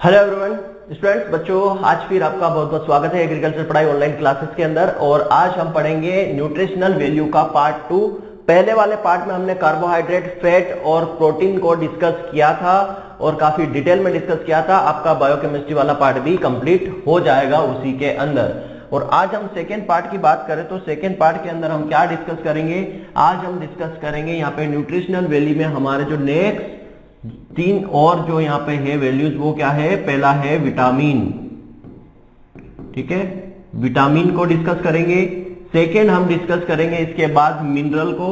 Hello everyone students, बच्चों, आज फिर आपका बहुत बहुत स्वागत है एग्रीकल्चर पढ़ाई ऑनलाइन क्लासेस के अंदर। और आज हम पढ़ेंगे न्यूट्रिशनल वैल्यू का पार्ट 2। पहले वाले पार्ट में हमने कार्बोहाइड्रेट, फैट और प्रोटीन को डिस्कस किया था और काफी डिटेल में डिस्कस किया था। आपका बायोकेमिस्ट्री वाला पार्ट भी कंप्लीट हो जाएगा उसी के अंदर। और आज हम सेकेंड पार्ट की बात करें तो सेकेंड पार्ट के अंदर हम क्या डिस्कस करेंगे? आज हम डिस्कस करेंगे यहाँ पे न्यूट्रिशनल वैल्यू में हमारे जो नेक्स्ट तीन और जो यहाँ पे है वैल्यूज, वो क्या है? पहला है विटामिन, ठीक है, विटामिन को डिस्कस करेंगे। सेकेंड हम डिस्कस करेंगे इसके बाद मिनरल को,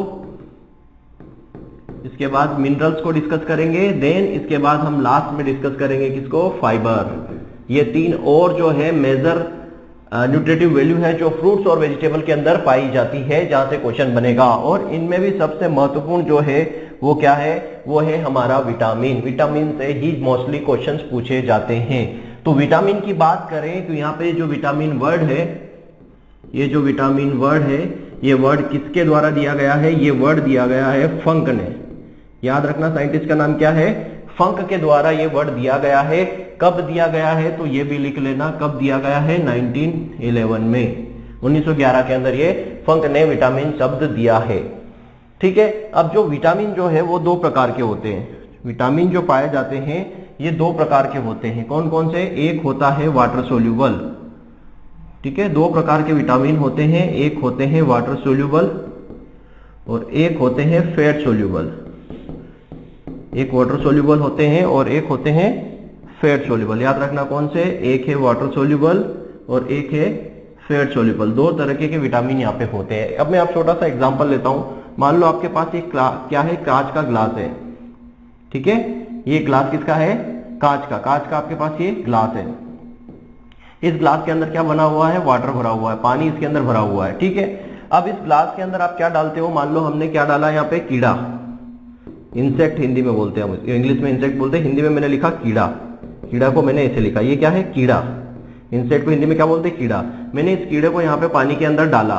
इसके बाद मिनरल्स को डिस्कस करेंगे। देन इसके बाद हम लास्ट में डिस्कस करेंगे किसको? फाइबर। ये तीन और जो है मेजर न्यूट्रिटिव वैल्यू है जो फ्रूट्स और वेजिटेबल के अंदर पाई जाती है, जहां से क्वेश्चन बनेगा। और इनमें भी सबसे महत्वपूर्ण जो है वो क्या है? वो है हमारा विटामिन। विटामिन से ही मोस्टली क्वेश्चंस पूछे जाते हैं। तो विटामिन की बात करें तो यहाँ पे जो विटामिन वर्ड है, ये जो विटामिन वर्ड है, ये वर्ड किसके द्वारा दिया गया है? ये वर्ड दिया गया है फंक ने। याद रखना, साइंटिस्ट का नाम क्या है? फंक के द्वारा ये वर्ड दिया गया है। कब दिया गया है तो ये भी लिख लेना, कब दिया गया है? 1911 में, 1911 के अंदर ये फंक ने विटामिन शब्द दिया है, ठीक है। अब जो विटामिन जो है वो दो प्रकार के होते हैं। विटामिन जो पाए जाते हैं ये दो प्रकार के होते हैं। कौन कौन से? एक होता है वाटर सोल्यूबल, ठीक है। दो प्रकार के विटामिन होते हैं, एक होते हैं वाटर सोल्यूबल और एक होते हैं फैट सोल्यूबल। एक वाटर सोल्यूबल होते हैं और एक होते हैं फैट सोल्यूबल। याद रखना कौन से? एक है वाटर सोल्यूबल और एक है फैट सोल्यूबल। दो तरह के विटामिन यहाँ पे होते हैं। अब मैं आप छोटा सा एग्जांपल लेता हूं। मान लो आपके पास एक क्या है? कांच का ग्लास है, ठीक है। ये ग्लास किसका है? कांच का। कांच का आपके पास ये ग्लास है। इस ग्लास के अंदर क्या बना हुआ है? वाटर भरा हुआ है, पानी इसके अंदर भरा हुआ है, ठीक है। अब इस ग्लास के अंदर आप क्या डालते हो? मान लो हमने क्या डाला यहाँ पे? कीड़ा, इंसेक्ट हिंदी में बोलते हैं हम, इंग्लिश में इंसेक्ट बोलते हैं, हिंदी में मैंने लिखा कीड़ा। कीड़ा को मैंने ऐसे लिखा, ये क्या है? कीड़ा। इंसेक्ट को हिंदी में क्या बोलते हैं? कीड़ा। मैंने इस कीड़े को यहाँ पे पानी के अंदर डाला।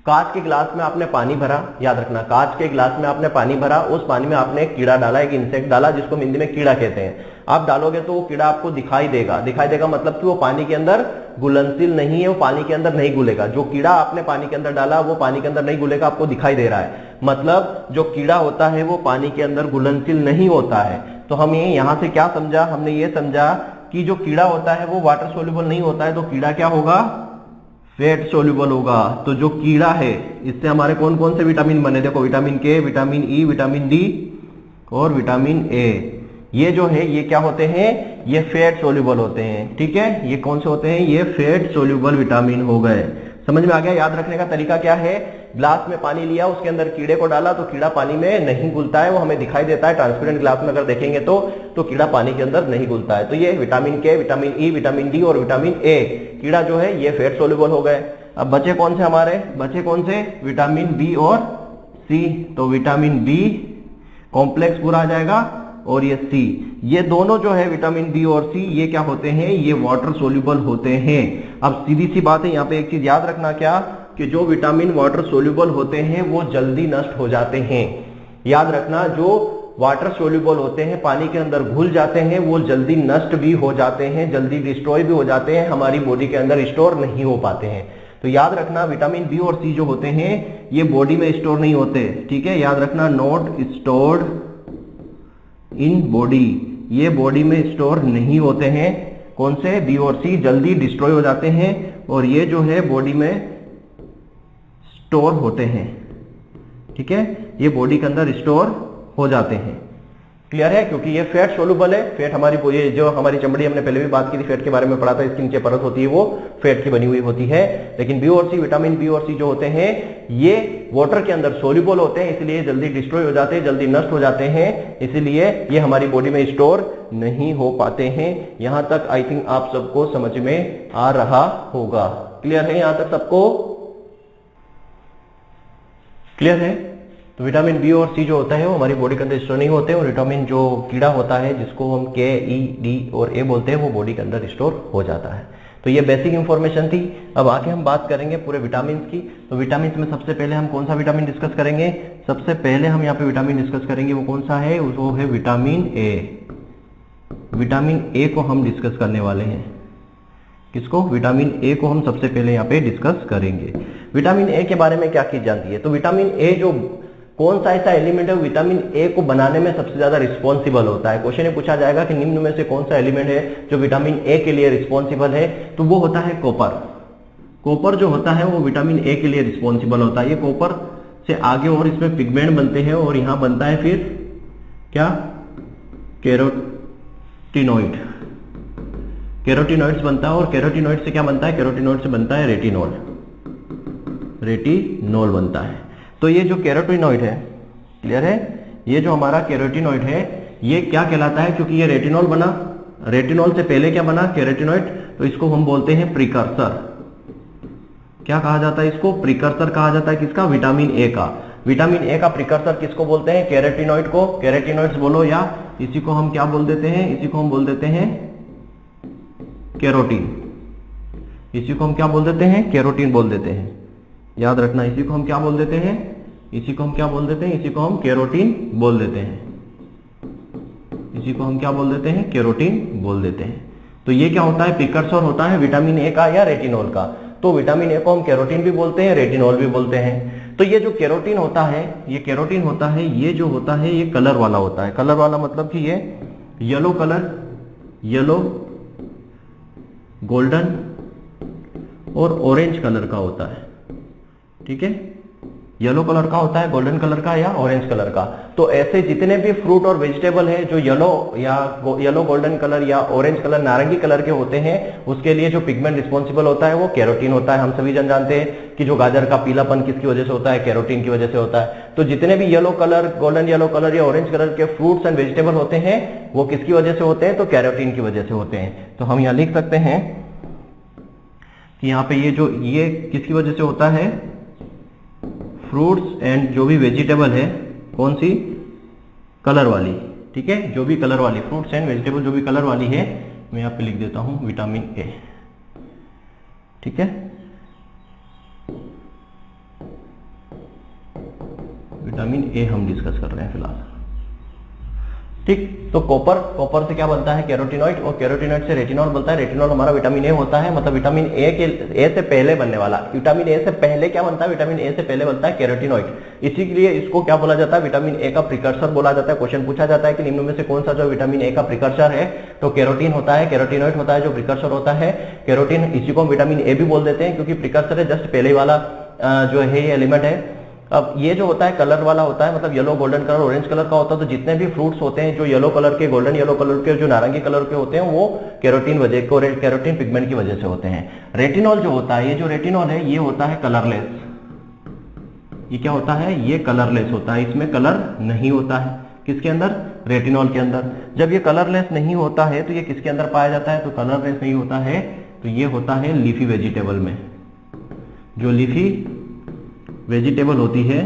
कांच के गिलास में आपने पानी भरा, याद रखना, कांच के गिलास में आपने पानी भरा, उस पानी में आपने एक कीड़ा डाला, एक इंसेक्ट डाला, जिसको हिंदी में कीड़ा कहते हैं। आप डालोगे तो वो कीड़ा आपको दिखाई देगा। दिखाई देगा मतलब कि वो पानी के अंदर घुलनशील नहीं है, वो पानी के अंदर नहीं घुलेगा। जो कीड़ा आपने पानी के अंदर डाला वो पानी के अंदर नहीं घुलेगा, आपको दिखाई दे रहा है। मतलब जो कीड़ा होता है वो पानी के अंदर घुलनशील नहीं होता है। तो हम ये यहां से क्या समझा? हमने ये समझा कि जो कीड़ा होता है वो वाटर सोल्यूबल नहीं होता है, तो कीड़ा क्या होगा? फैट सोल्यूबल होगा। तो जो कीड़ा है इससे हमारे कौन कौन से विटामिन बने? देखो, विटामिन के, विटामिन ई, विटामिन डी और विटामिन ए। ये जो है ये क्या होते हैं? ये फैट सोल्यूबल होते हैं, ठीक है। ये कौन से होते हैं? ये फैट सोल्यूबल विटामिन हो गए। समझ में आ गया? याद रखने का तरीका क्या है? ग्लास में पानी लिया, उसके अंदर कीड़े को डाला, तो कीड़ा पानी में नहीं घुलता है, वो हमें दिखाई देता है। ट्रांसपेरेंट ग्लास में अगर देखेंगे तो कीड़ा पानी के अंदर नहीं घुलता है। तो ये विटामिन के, विटामिन ई, विटामिन डी और विटामिन ए, कीड़ा जो है ये फैट सोल्यूबल हो गए। अब बचे कौन से हमारे? बचे कौन से? विटामिन बी और सी। तो विटामिन बी कॉम्प्लेक्स पूरा आ जाएगा और ये सी, ये दोनों जो है विटामिन बी और सी, ये क्या होते हैं? ये वाटर सोल्यूबल होते हैं। अब सीधी सी बात है, यहाँ पे एक चीज याद रखना, क्या कि जो विटामिन वाटर सोल्यूबल होते हैं वो जल्दी नष्ट हो जाते हैं। याद रखना, जो वाटर सोल्यूबल होते हैं, पानी के अंदर घुल जाते हैं, वो जल्दी नष्ट भी हो जाते हैं, जल्दी डिस्ट्रॉय भी हो जाते हैं, हमारी बॉडी के अंदर स्टोर नहीं हो पाते हैं। तो याद रखना, विटामिन बी और सी जो होते हैं ये बॉडी में स्टोर नहीं होते, ठीक है। याद रखना, नॉट स्टोर्ड इन बॉडी, ये बॉडी में स्टोर नहीं होते हैं। कौन से? बी और सी जल्दी डिस्ट्रॉय हो जाते हैं और ये जो है बॉडी में स्टोर होते हैं, ठीक है। ये बॉडी के अंदर स्टोर हो जाते हैं। क्लियर है? क्योंकि ये फैट सोल्यूबल है। फैट हमारी, ये जो हमारी चमड़ी, हमने पहले भी बात की थी, फैट के बारे में पढ़ा था, इसकी नीचे परत होती है वो फैट की बनी हुई होती है। लेकिन बी और सी, विटामिन बी और सी जो होते हैं ये वाटर के अंदर सोल्यूबल होते हैं, इसलिए जल्दी डिस्ट्रॉय हो जाते हैं, जल्दी नष्ट हो जाते हैं, इसलिए ये हमारी बॉडी में स्टोर नहीं हो पाते हैं। यहां तक आई थिंक आप सबको समझ में आ रहा होगा। क्लियर है? यहां तक सबको क्लियर है? तो विटामिन बी और सी जो होता है वो हमारी बॉडी के अंदर स्टोर नहीं होते, और विटामिन जो कीड़ा होता है जिसको हम के, ई, डी और ए बोलते हैं वो बॉडी के अंदर स्टोर हो जाता है। तो ये बेसिक इंफॉर्मेशन थी। अब आगे हम बात करेंगे पूरे विटामिन की। तो विटामिन में सबसे पहले हम कौन सा विटामिन डिस्कस करेंगे? सबसे पहले हम यहाँ पे विटामिन डिस्कस करेंगे, वो कौन सा है? वो है विटामिन ए। विटामिन ए को हम डिस्कस करने वाले हैं। किसको? विटामिन ए को हम सबसे पहले यहाँ पे डिस्कस करेंगे। विटामिन ए के बारे में क्या चीज जानती है? तो विटामिन ए जो कौन सा ऐसा एलिमेंट है विटामिन ए को बनाने में सबसे ज्यादा रिस्पॉन्सिबल होता है? क्वेश्चन में पूछा जाएगा कि निम्न में से कौन सा एलिमेंट है जो विटामिन ए के लिए रिस्पॉन्सिबल है, तो वो होता है कॉपर। कॉपर जो होता है वो विटामिन ए के लिए रिस्पॉन्सिबल होता है। ये कॉपर से आगे और इसमें पिगमेंट बनते हैं और यहां बनता है फिर क्या? कैरोटीनॉइड। कैरोटीनॉइड्स बनता है और कैरोटीनॉइड से क्या बनता है? कैरोटीनॉइड से बनता है रेटिनॉल। रेटिनॉल बनता है। तो ये जो कैरोटीनॉइड है, क्लियर है, ये जो हमारा कैरोटीनॉइड है ये क्या कहलाता है? क्योंकि ये रेटिनॉल बना, रेटिनॉल से पहले क्या बना? कैरोटीनॉइड। तो इसको हम बोलते हैं प्रिकर्सर। क्या कहा जाता है इसको? प्रिकर्सर कहा जाता है। किसका? विटामिन ए का। विटामिन ए का प्रिकर्सर किसको बोलते हैं? कैरोटीनॉइड को। कैरोटीनॉइड्स बोलो, या इसी को हम क्या बोल देते हैं? इसी को हम बोल देते हैं कैरोटीन। इसी को हम क्या बोल देते हैं? कैरोटीन बोल देते हैं। याद रखना, इसी को हम क्या बोल देते हैं? इसी को हम क्या बोल देते हैं? इसी को हम कैरोटीन बोल देते हैं। इसी को हम क्या बोल देते हैं? कैरोटीन बोल देते हैं। तो ये क्या होता है? प्रिकर्सर होता है विटामिन ए का या रेटिनॉल का। तो विटामिन ए को हम कैरोटीन भी बोलते हैं, रेटिनॉल भी बोलते हैं। तो ये जो कैरोटीन होता है, ये कैरोटीन होता है, ये जो होता है ये कलर वाला होता है। कलर वाला मतलब कि ये येलो कलर, येलो, गोल्डन और ऑरेंज कलर का होता है। ठीक है, येलो कलर का होता है, गोल्डन कलर का या ऑरेंज कलर का। तो ऐसे जितने भी फ्रूट और वेजिटेबल है जो येलो गोल्डन कलर या ऑरेंज कलर नारंगी कलर के होते हैं, उसके लिए जो पिगमेंट रिस्पॉन्सिबल होता है वो कैरोटीन होता है। हम सभी जन जानते हैं कि जो गाजर का पीलापन किसकी वजह से होता है? कैरोटीन की वजह से होता है। तो जितने भी yellow colour, golden yellow colour या ऑरेंज कलर के फ्रूट्स एंड वेजिटेबल होते हैं वो किसकी वजह से होते हैं? तो कैरोटीन की वजह से होते हैं। तो हम यहां लिख सकते हैं कि यहाँ पे ये किसकी वजह से होता है? फ्रूट्स एंड जो भी वेजिटेबल है, कौन सी? कलर वाली। ठीक है, जो भी कलर वाली फ्रूट्स एंड वेजिटेबल जो भी कलर वाली है, मैं यहाँ पे लिख देता हूं विटामिन ए। ठीक है, विटामिन ए हम डिस्कस कर रहे हैं फिलहाल। ठीक, तो कॉपर से क्या बनता है? कैरोटीनॉइड, और कैरोटीनॉइड से रेटिनॉल बनता है। रेटिनॉल हमारा विटामिन ए होता है, मतलब विटामिन ए से पहले बनने वाला। विटामिन ए से पहले क्या बनता है? विटामिन ए से पहले बनता है कैरोटीनॉइड। इसी के लिए इसको क्या बोला जाता है? विटामिन ए का प्रिकर्सर बोला जाता है। क्वेश्चन पूछा जाता है कि निम्न में से कौन सा जो विटामिन ए का प्रिकर्सर है? तो कैरोटीन होता है, कैरोटीनॉइड होता है जो प्रिकर्सर होता है। कैरोटीन, इसी को हम विटामिन ए भी बोल देते हैं क्योंकि प्रिकर्सर है जस्ट पहले वाला जो है ये एलिमेंट है। अब ये जो होता है कलर वाला होता है, मतलब yellow, golden colour, orange colour का होता है। तो जितने भी फ्रूट्स होते हैं जो येलो कलर के, गोल्डन येलो कलर के, जो नारंगी कलर के होते हैं वो कैरोटीन पिगमेंट की वजह से होते हैं। रेटिनॉल जो होता है, ये जो रेटिनॉल है ये होता है कलरलेस। ये क्या होता है? ये कलरलेस होता है, इसमें कलर नहीं होता है। किसके अंदर? रेटिनॉल के अंदर। जब ये कलरलेस नहीं होता है तो ये किसके अंदर पाया जाता है? तो कलरलेस नहीं होता है तो ये होता है लीफी वेजिटेबल में। जो लीफी वेजिटेबल होती है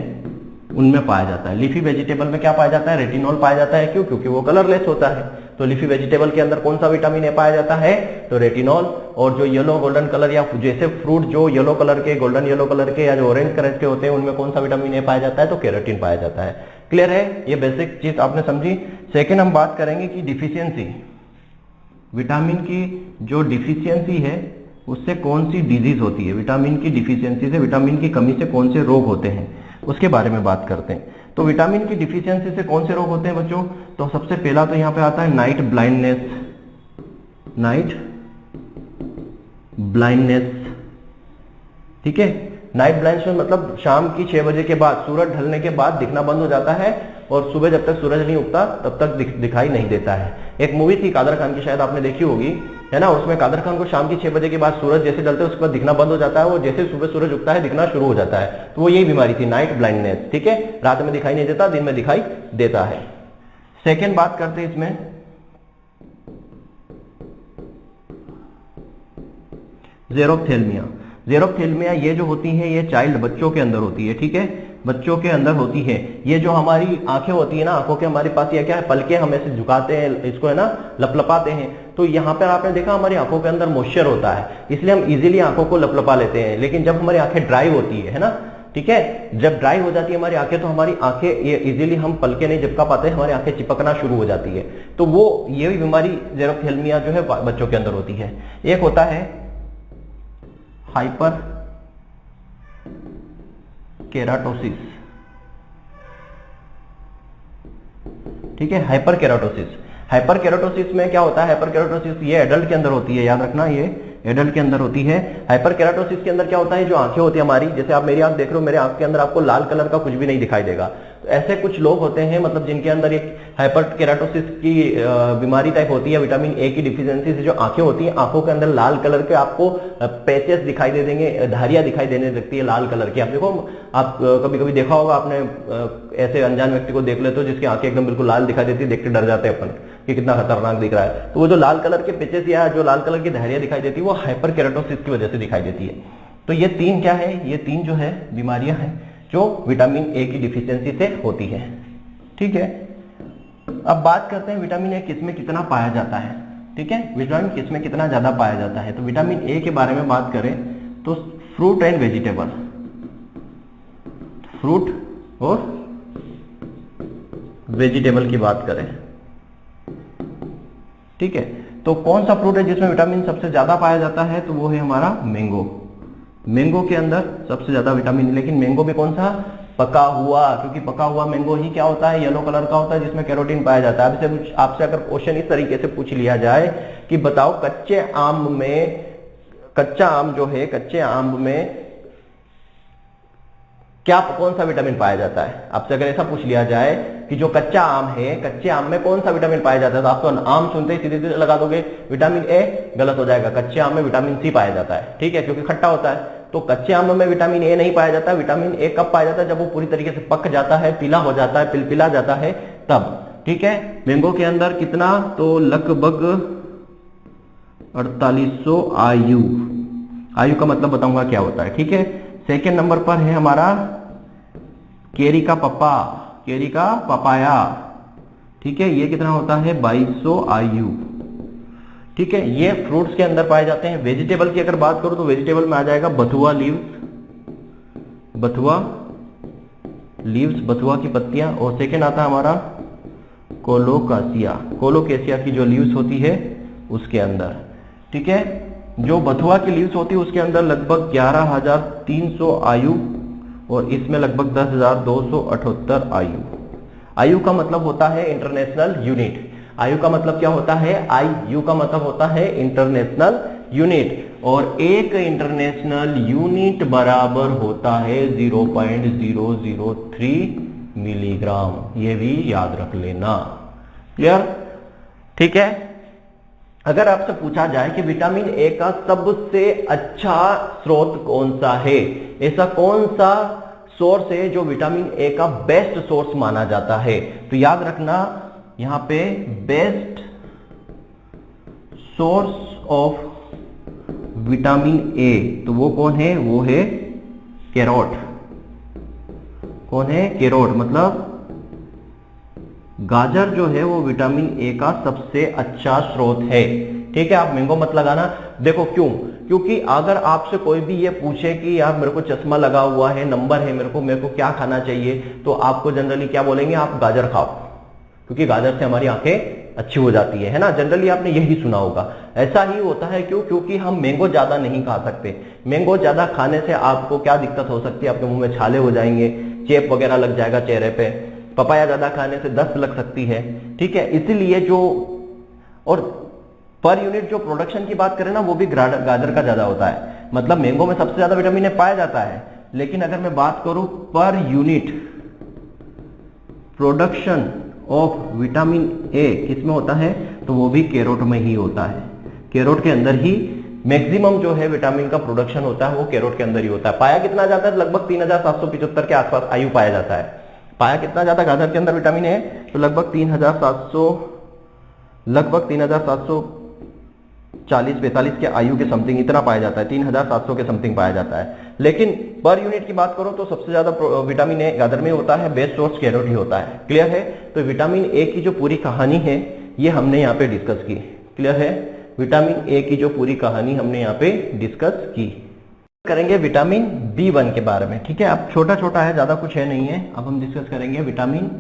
उनमें पाया जाता है। लीफी वेजिटेबल में क्या पाया जाता है? रेटिनॉल पाया जाता है। क्यों? क्योंकि वो कलरलेस होता है। तो लीफी वेजिटेबल के अंदर कौन सा विटामिन ए पाया जाता है? तो रेटिनॉल। और जो येलो, गोल्डन कलर या जैसे फ्रूट जो येलो कलर के, गोल्डन येलो कलर के या जो ऑरेंज कलर के होते हैं उनमें कौन सा विटामिन ए पाया जाता है? तो कैरोटीन पाया जाता है। क्लियर है? ये बेसिक चीज आपने समझी। सेकेंड हम बात करेंगे कि डिफिशियंसी, विटामिन की जो डिफिशियंसी है उससे कौन सी डिजीज होती है? विटामिन की डिफिशियंसी से, विटामिन की कमी से कौन से रोग होते हैं उसके बारे में बात करते हैं। तो विटामिन की डिफिशियंसी से कौन से रोग होते हैं बच्चों? तो सबसे पहला तो यहां पे आता है नाइट ब्लाइंडनेस। नाइट ब्लाइंडनेस, ठीक है। नाइट ब्लाइंडनेस मतलब शाम की 6 बजे के बाद, सूरज ढलने के बाद दिखना बंद हो जाता है और सुबह जब तक सूरज नहीं उगता तब तक दिखाई नहीं देता है। एक मूवी थी कादर खान की, शायद आपने देखी होगी, है ना। उसमें कादर खान को शाम की 6 बजे के बाद सूरज जैसे ढलते है उसके बाद दिखना बंद हो जाता है, और जैसे सुबह सूरज उगता है दिखना शुरू हो जाता है। तो वो यही बीमारी थी, नाइट ब्लाइंडनेस, ठीक है। रात में दिखाई नहीं देता, दिन में दिखाई देता है। सेकेंड बात करते हैं इसमें ज़ेरोफ्थेल्मिया। ज़ेरोफ्थेल्मिया ये जो होती है ये चाइल्ड, बच्चों के अंदर होती है, ठीक है, बच्चों के अंदर होती है। ये जो हमारी आंखें होती है ना, आंखों के हमारे पास ये क्या है, पलके हम ऐसे झुकाते हैं, इसको है ना लपलपाते हैं। तो यहाँ पर आपने देखा हमारी आंखों के अंदर मॉइस्चर होता है, इसलिए हम इजीली आंखों को लपलपा लेते हैं। लेकिन जब हमारी आंखें ड्राई होती है ना, ठीक है। जब ड्राई हो जाती है हमारी आंखें, तो हमारी आंखें ये इजीली हम पलके नहीं चिपका पाते, हमारी आंखें चिपकना शुरू हो जाती है। तो वो ये भी बीमारी जेरोफ्थेल्मिया जो है बच्चों के अंदर होती है। एक होता है हाइपर केराटोसिस, ठीक है, हाइपर केराटोसिस। हाइपर केराटोसिस में क्या होता है, हाइपर केराटोसिस ये एडल्ट के अंदर होती है, याद रखना ये एडल्ट के अंदर होती है। हाइपर केराटोसिस के अंदर क्या होता है, जो आंखें होती है हमारी, जैसे आप मेरी आंख देख रहे हो, मेरे आंख के अंदर आपको लाल कलर का कुछ भी नहीं दिखाई देगा। तो ऐसे कुछ लोग होते हैं मतलब जिनके अंदर एक हाइपर केराटोसिस की बीमारी टाइप होती है, विटामिन ए की डिफिशियंसी से जो आंखें होती हैं, आंखों के अंदर लाल कलर के आपको पैचेस दिखाई दे देंगे, धारियां दिखाई देने लगती है लाल कलर की। आप देखो, आप कभी कभी देखा होगा आपने, ऐसे अनजान व्यक्ति को देख लेते हो जिसकी आंखें एकदम बिल्कुल लाल दिखाई देती है, देख के डर जाते हैं अपन कि कितना खतरनाक दिख रहा है। तो वो जो लाल कलर के पैचेस या जो लाल कलर की धारियां दिखाई देती है, वो हाइपर केराटोसिस की वजह से दिखाई देती है। तो ये तीन क्या है, ये तीन जो है बीमारियां हैं जो विटामिन ए की डिफिशियंसी से होती है, ठीक है। अब बात करते हैं विटामिन ए किसमें कितना पाया जाता है, ठीक है, विटामिन किसमें कितना ज्यादा पाया जाता है। तो विटामिन ए के बारे में बात करें तो फ्रूट एंड वेजिटेबल, फ्रूट और वेजिटेबल की बात करें, ठीक है, तो कौन सा फ्रूट है जिसमें विटामिन सबसे ज्यादा पाया जाता है, तो वो है हमारा मैंगो। मैंगो के अंदर सबसे ज्यादा विटामिन, लेकिन मैंगो में कौन सा, पका हुआ, क्योंकि पका हुआ मैंगो ही क्या होता है, येलो कलर का होता है, जिसमें कैरोटीन पाया जाता है। आपसे अगर क्वेश्चन इस तरीके से पूछ लिया जाए कि बताओ कच्चे आम में, कच्चा आम जो है, कच्चे आम में क्या कौन सा विटामिन पाया जाता है, आपसे अगर ऐसा पूछ लिया जाए कि जो कच्चा आम है, कच्चे आम में कौन सा विटामिन पाया जाता है, तो आप तो आम सुनते ही सीधे सीधे लगा दोगे विटामिन ए, गलत हो जाएगा। कच्चे आम में विटामिन सी पाया जाता है, ठीक है, क्योंकि खट्टा होता है। तो कच्चे आम में विटामिन ए नहीं पाया जाता। विटामिन ए कब पाया जाता है, जब वो पूरी तरीके से पक जाता है, पीला हो जाता है, पिलपिला जाता है, तब, ठीक है। मैंगो के अंदर कितना, तो लगभग 4800 आयु, आयु का मतलब बताऊंगा क्या होता है, ठीक है। सेकेंड नंबर पर है हमारा केरी का पप्पा, केरी का पपाया, ठीक है, ये कितना होता है 2200 आयु, ठीक है। ये फ्रूट्स के अंदर पाए जाते हैं। वेजिटेबल की अगर बात करूं तो वेजिटेबल में आ जाएगा बथुआ लीव्स, बथुआ लीव्स, बथुआ की पत्तियां, और सेकेंड आता है हमारा कोलोकासिया, कोलोकेसिया की जो लीव्स होती है उसके अंदर, ठीक है। जो बथुआ की लीव्स होती है उसके अंदर लगभग 11300 आयु, और इसमें लगभग 10278 आयु। आयु का मतलब होता है इंटरनेशनल यूनिट। आयु का मतलब क्या होता है, आयु का मतलब होता है इंटरनेशनल यूनिट, और एक इंटरनेशनल यूनिट बराबर होता है 0.003 मिलीग्राम। ये भी याद रख लेना, क्लियर, ठीक है। अगर आपसे पूछा जाए कि विटामिन ए का सबसे अच्छा स्रोत कौन सा है, ऐसा कौन सा सोर्स है जो विटामिन ए का बेस्ट सोर्स माना जाता है, तो याद रखना यहां पे best source of vitamin A, तो वो कौन है, वो है कैरोट। कौन है, कैरोट, मतलब गाजर जो है वो विटामिन ए का सबसे अच्छा स्रोत है, ठीक है। आप मैंगो मत लगाना, देखो क्यों, क्योंकि अगर आपसे कोई भी ये पूछे कि यार मेरे को चश्मा लगा हुआ है, नंबर है, मेरे को क्या खाना चाहिए, तो आपको जनरली क्या बोलेंगे, आप गाजर खाओ, क्योंकि गाजर से हमारी आंखें अच्छी हो जाती है ना। जनरली आपने यही सुना होगा। ऐसा ही होता है, क्यों, क्योंकि हम मैंगो ज्यादा नहीं खा सकते। मैंगो ज्यादा खाने से आपको क्या दिक्कत हो सकती है, आपके मुंह में छाले हो जाएंगे, चेप वगैरह लग जाएगा चेहरे पे। पपाया ज्यादा खाने से दस्त लग सकती है, ठीक है। इसीलिए जो, और पर यूनिट जो प्रोडक्शन की बात करें ना, वो भी गाजर का ज्यादा होता है। मतलब मैंगो में सबसे ज्यादा विटामिन ए पाया जाता है, लेकिन अगर मैं बात करूं per unit production of vitamin A किसमें होता है, तो वो भी कैरोट में ही होता है। कैरोट के अंदर ही मैक्सिमम जो है विटामिन का प्रोडक्शन होता है, वो कैरोट के अंदर ही होता है। पाया कितना जाता है, लगभग 3775 के आसपास आयु पाया जाता है। पाया कितना जाता है गाजर के अंदर विटामिन ए, तो लगभग 3740-45 के आयु के समथिंग इतना पाया जाता है, 3700 के समथिंग पाया जाता है। लेकिन पर यूनिट की बात करो तो सबसे ज्यादा विटामिन ए गाजर में होता है, बेस्ट सोर्स कैरोट ही होता है, क्लियर है। तो विटामिन ए की जो पूरी कहानी है ये हमने यहाँ पे डिस्कस की, क्लियर है। विटामिन ए की जो पूरी कहानी हमने यहाँ पे डिस्कस की। करेंगे विटामिन B1 के बारे में। ठीक है, अब छोटा छोटा है, ज्यादा कुछ है नहीं है। अब हम डिस्कस करेंगे विटामिन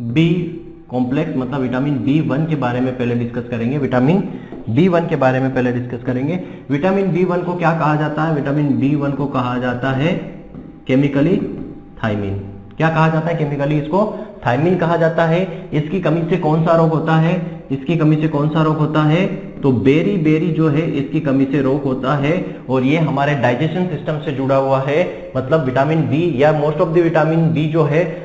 बी कॉम्प्लेक्स, मतलब विटामिन B1 के बारे में पहले डिस्कस करेंगे। विटामिन B1 के बारे में पहले डिस्कस करेंगे। विटामिन B1 को क्या कहा जाता है? विटामिन B1 को कहा जाता है केमिकली थायमिन। क्या कहा जाता है केमिकली? इसको थायमिन कहा जाता है। इसकी कमी से कौन सा रोग होता है? इसकी कमी से कौन सा रोग होता है? तो बेरी बेरी जो है इसकी कमी से रोग होता है, और ये हमारे डाइजेशन सिस्टम से जुड़ा हुआ है। मतलब विटामिन बी या most of the vitamin B जो है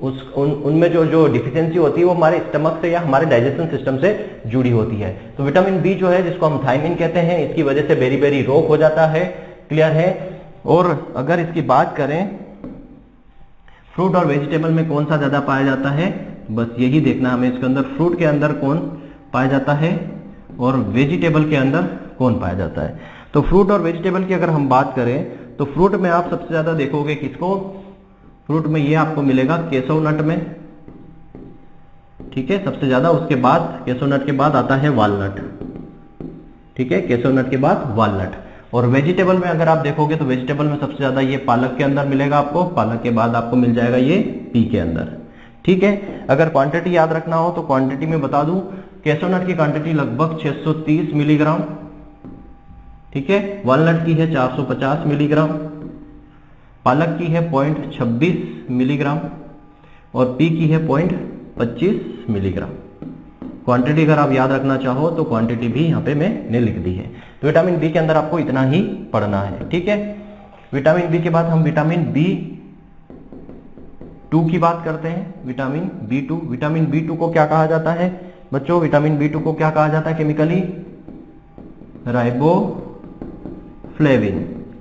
उनमें जो डिफिशियंसी होती है वो हमारे स्टमक से या हमारे डाइजेशन सिस्टम से जुड़ी होती है। तो विटामिन बी जो है, जिसको हम थायमिन कहते हैं, इसकी वजह से बेरी बेरी रोग हो जाता है। क्लियर है? और अगर इसकी बात करें फ्रूट और वेजिटेबल में कौन सा ज्यादा पाया जाता है, बस यही देखना हमें इसके अंदर। फ्रूट के अंदर कौन पाया जाता है और वेजिटेबल के अंदर कौन पाया जाता है। तो फ्रूट और वेजिटेबल की अगर हम बात करें तो फ्रूट में आप सबसे ज्यादा देखोगे किसको? फ्रूट में ये आपको मिलेगा केसव नट में। ठीक है, सबसे ज्यादा। उसके बाद केसव नट के बाद आता है वालनट। ठीक है, केसव नट के बाद वालनट। और वेजिटेबल में अगर आप देखोगे तो वेजिटेबल में सबसे ज्यादा ये पालक के अंदर मिलेगा आपको। पालक के बाद आपको मिल जाएगा ये पी के अंदर। ठीक है, अगर क्वांटिटी याद रखना हो तो क्वांटिटी में बता दूं, केसोनट की क्वांटिटी लगभग 630 मिलीग्राम। ठीक है, वालनट की है 450 मिलीग्राम, पालक की है 0.26 मिलीग्राम और पी की है 0.25 मिलीग्राम। क्वांटिटी अगर आप याद रखना चाहो तो क्वांटिटी भी यहाँ पे मैंने लिख दी है। तो विटामिन बी के अंदर आपको इतना ही पढ़ना है। ठीक है, विटामिन बी के बाद हम विटामिन B2 की बात करते हैं। विटामिन B2, विटामिन B2 को क्या कहा जाता है बच्चों? विटामिन B2 को क्या कहा जाता है केमिकली? राइबोफ्लेविन।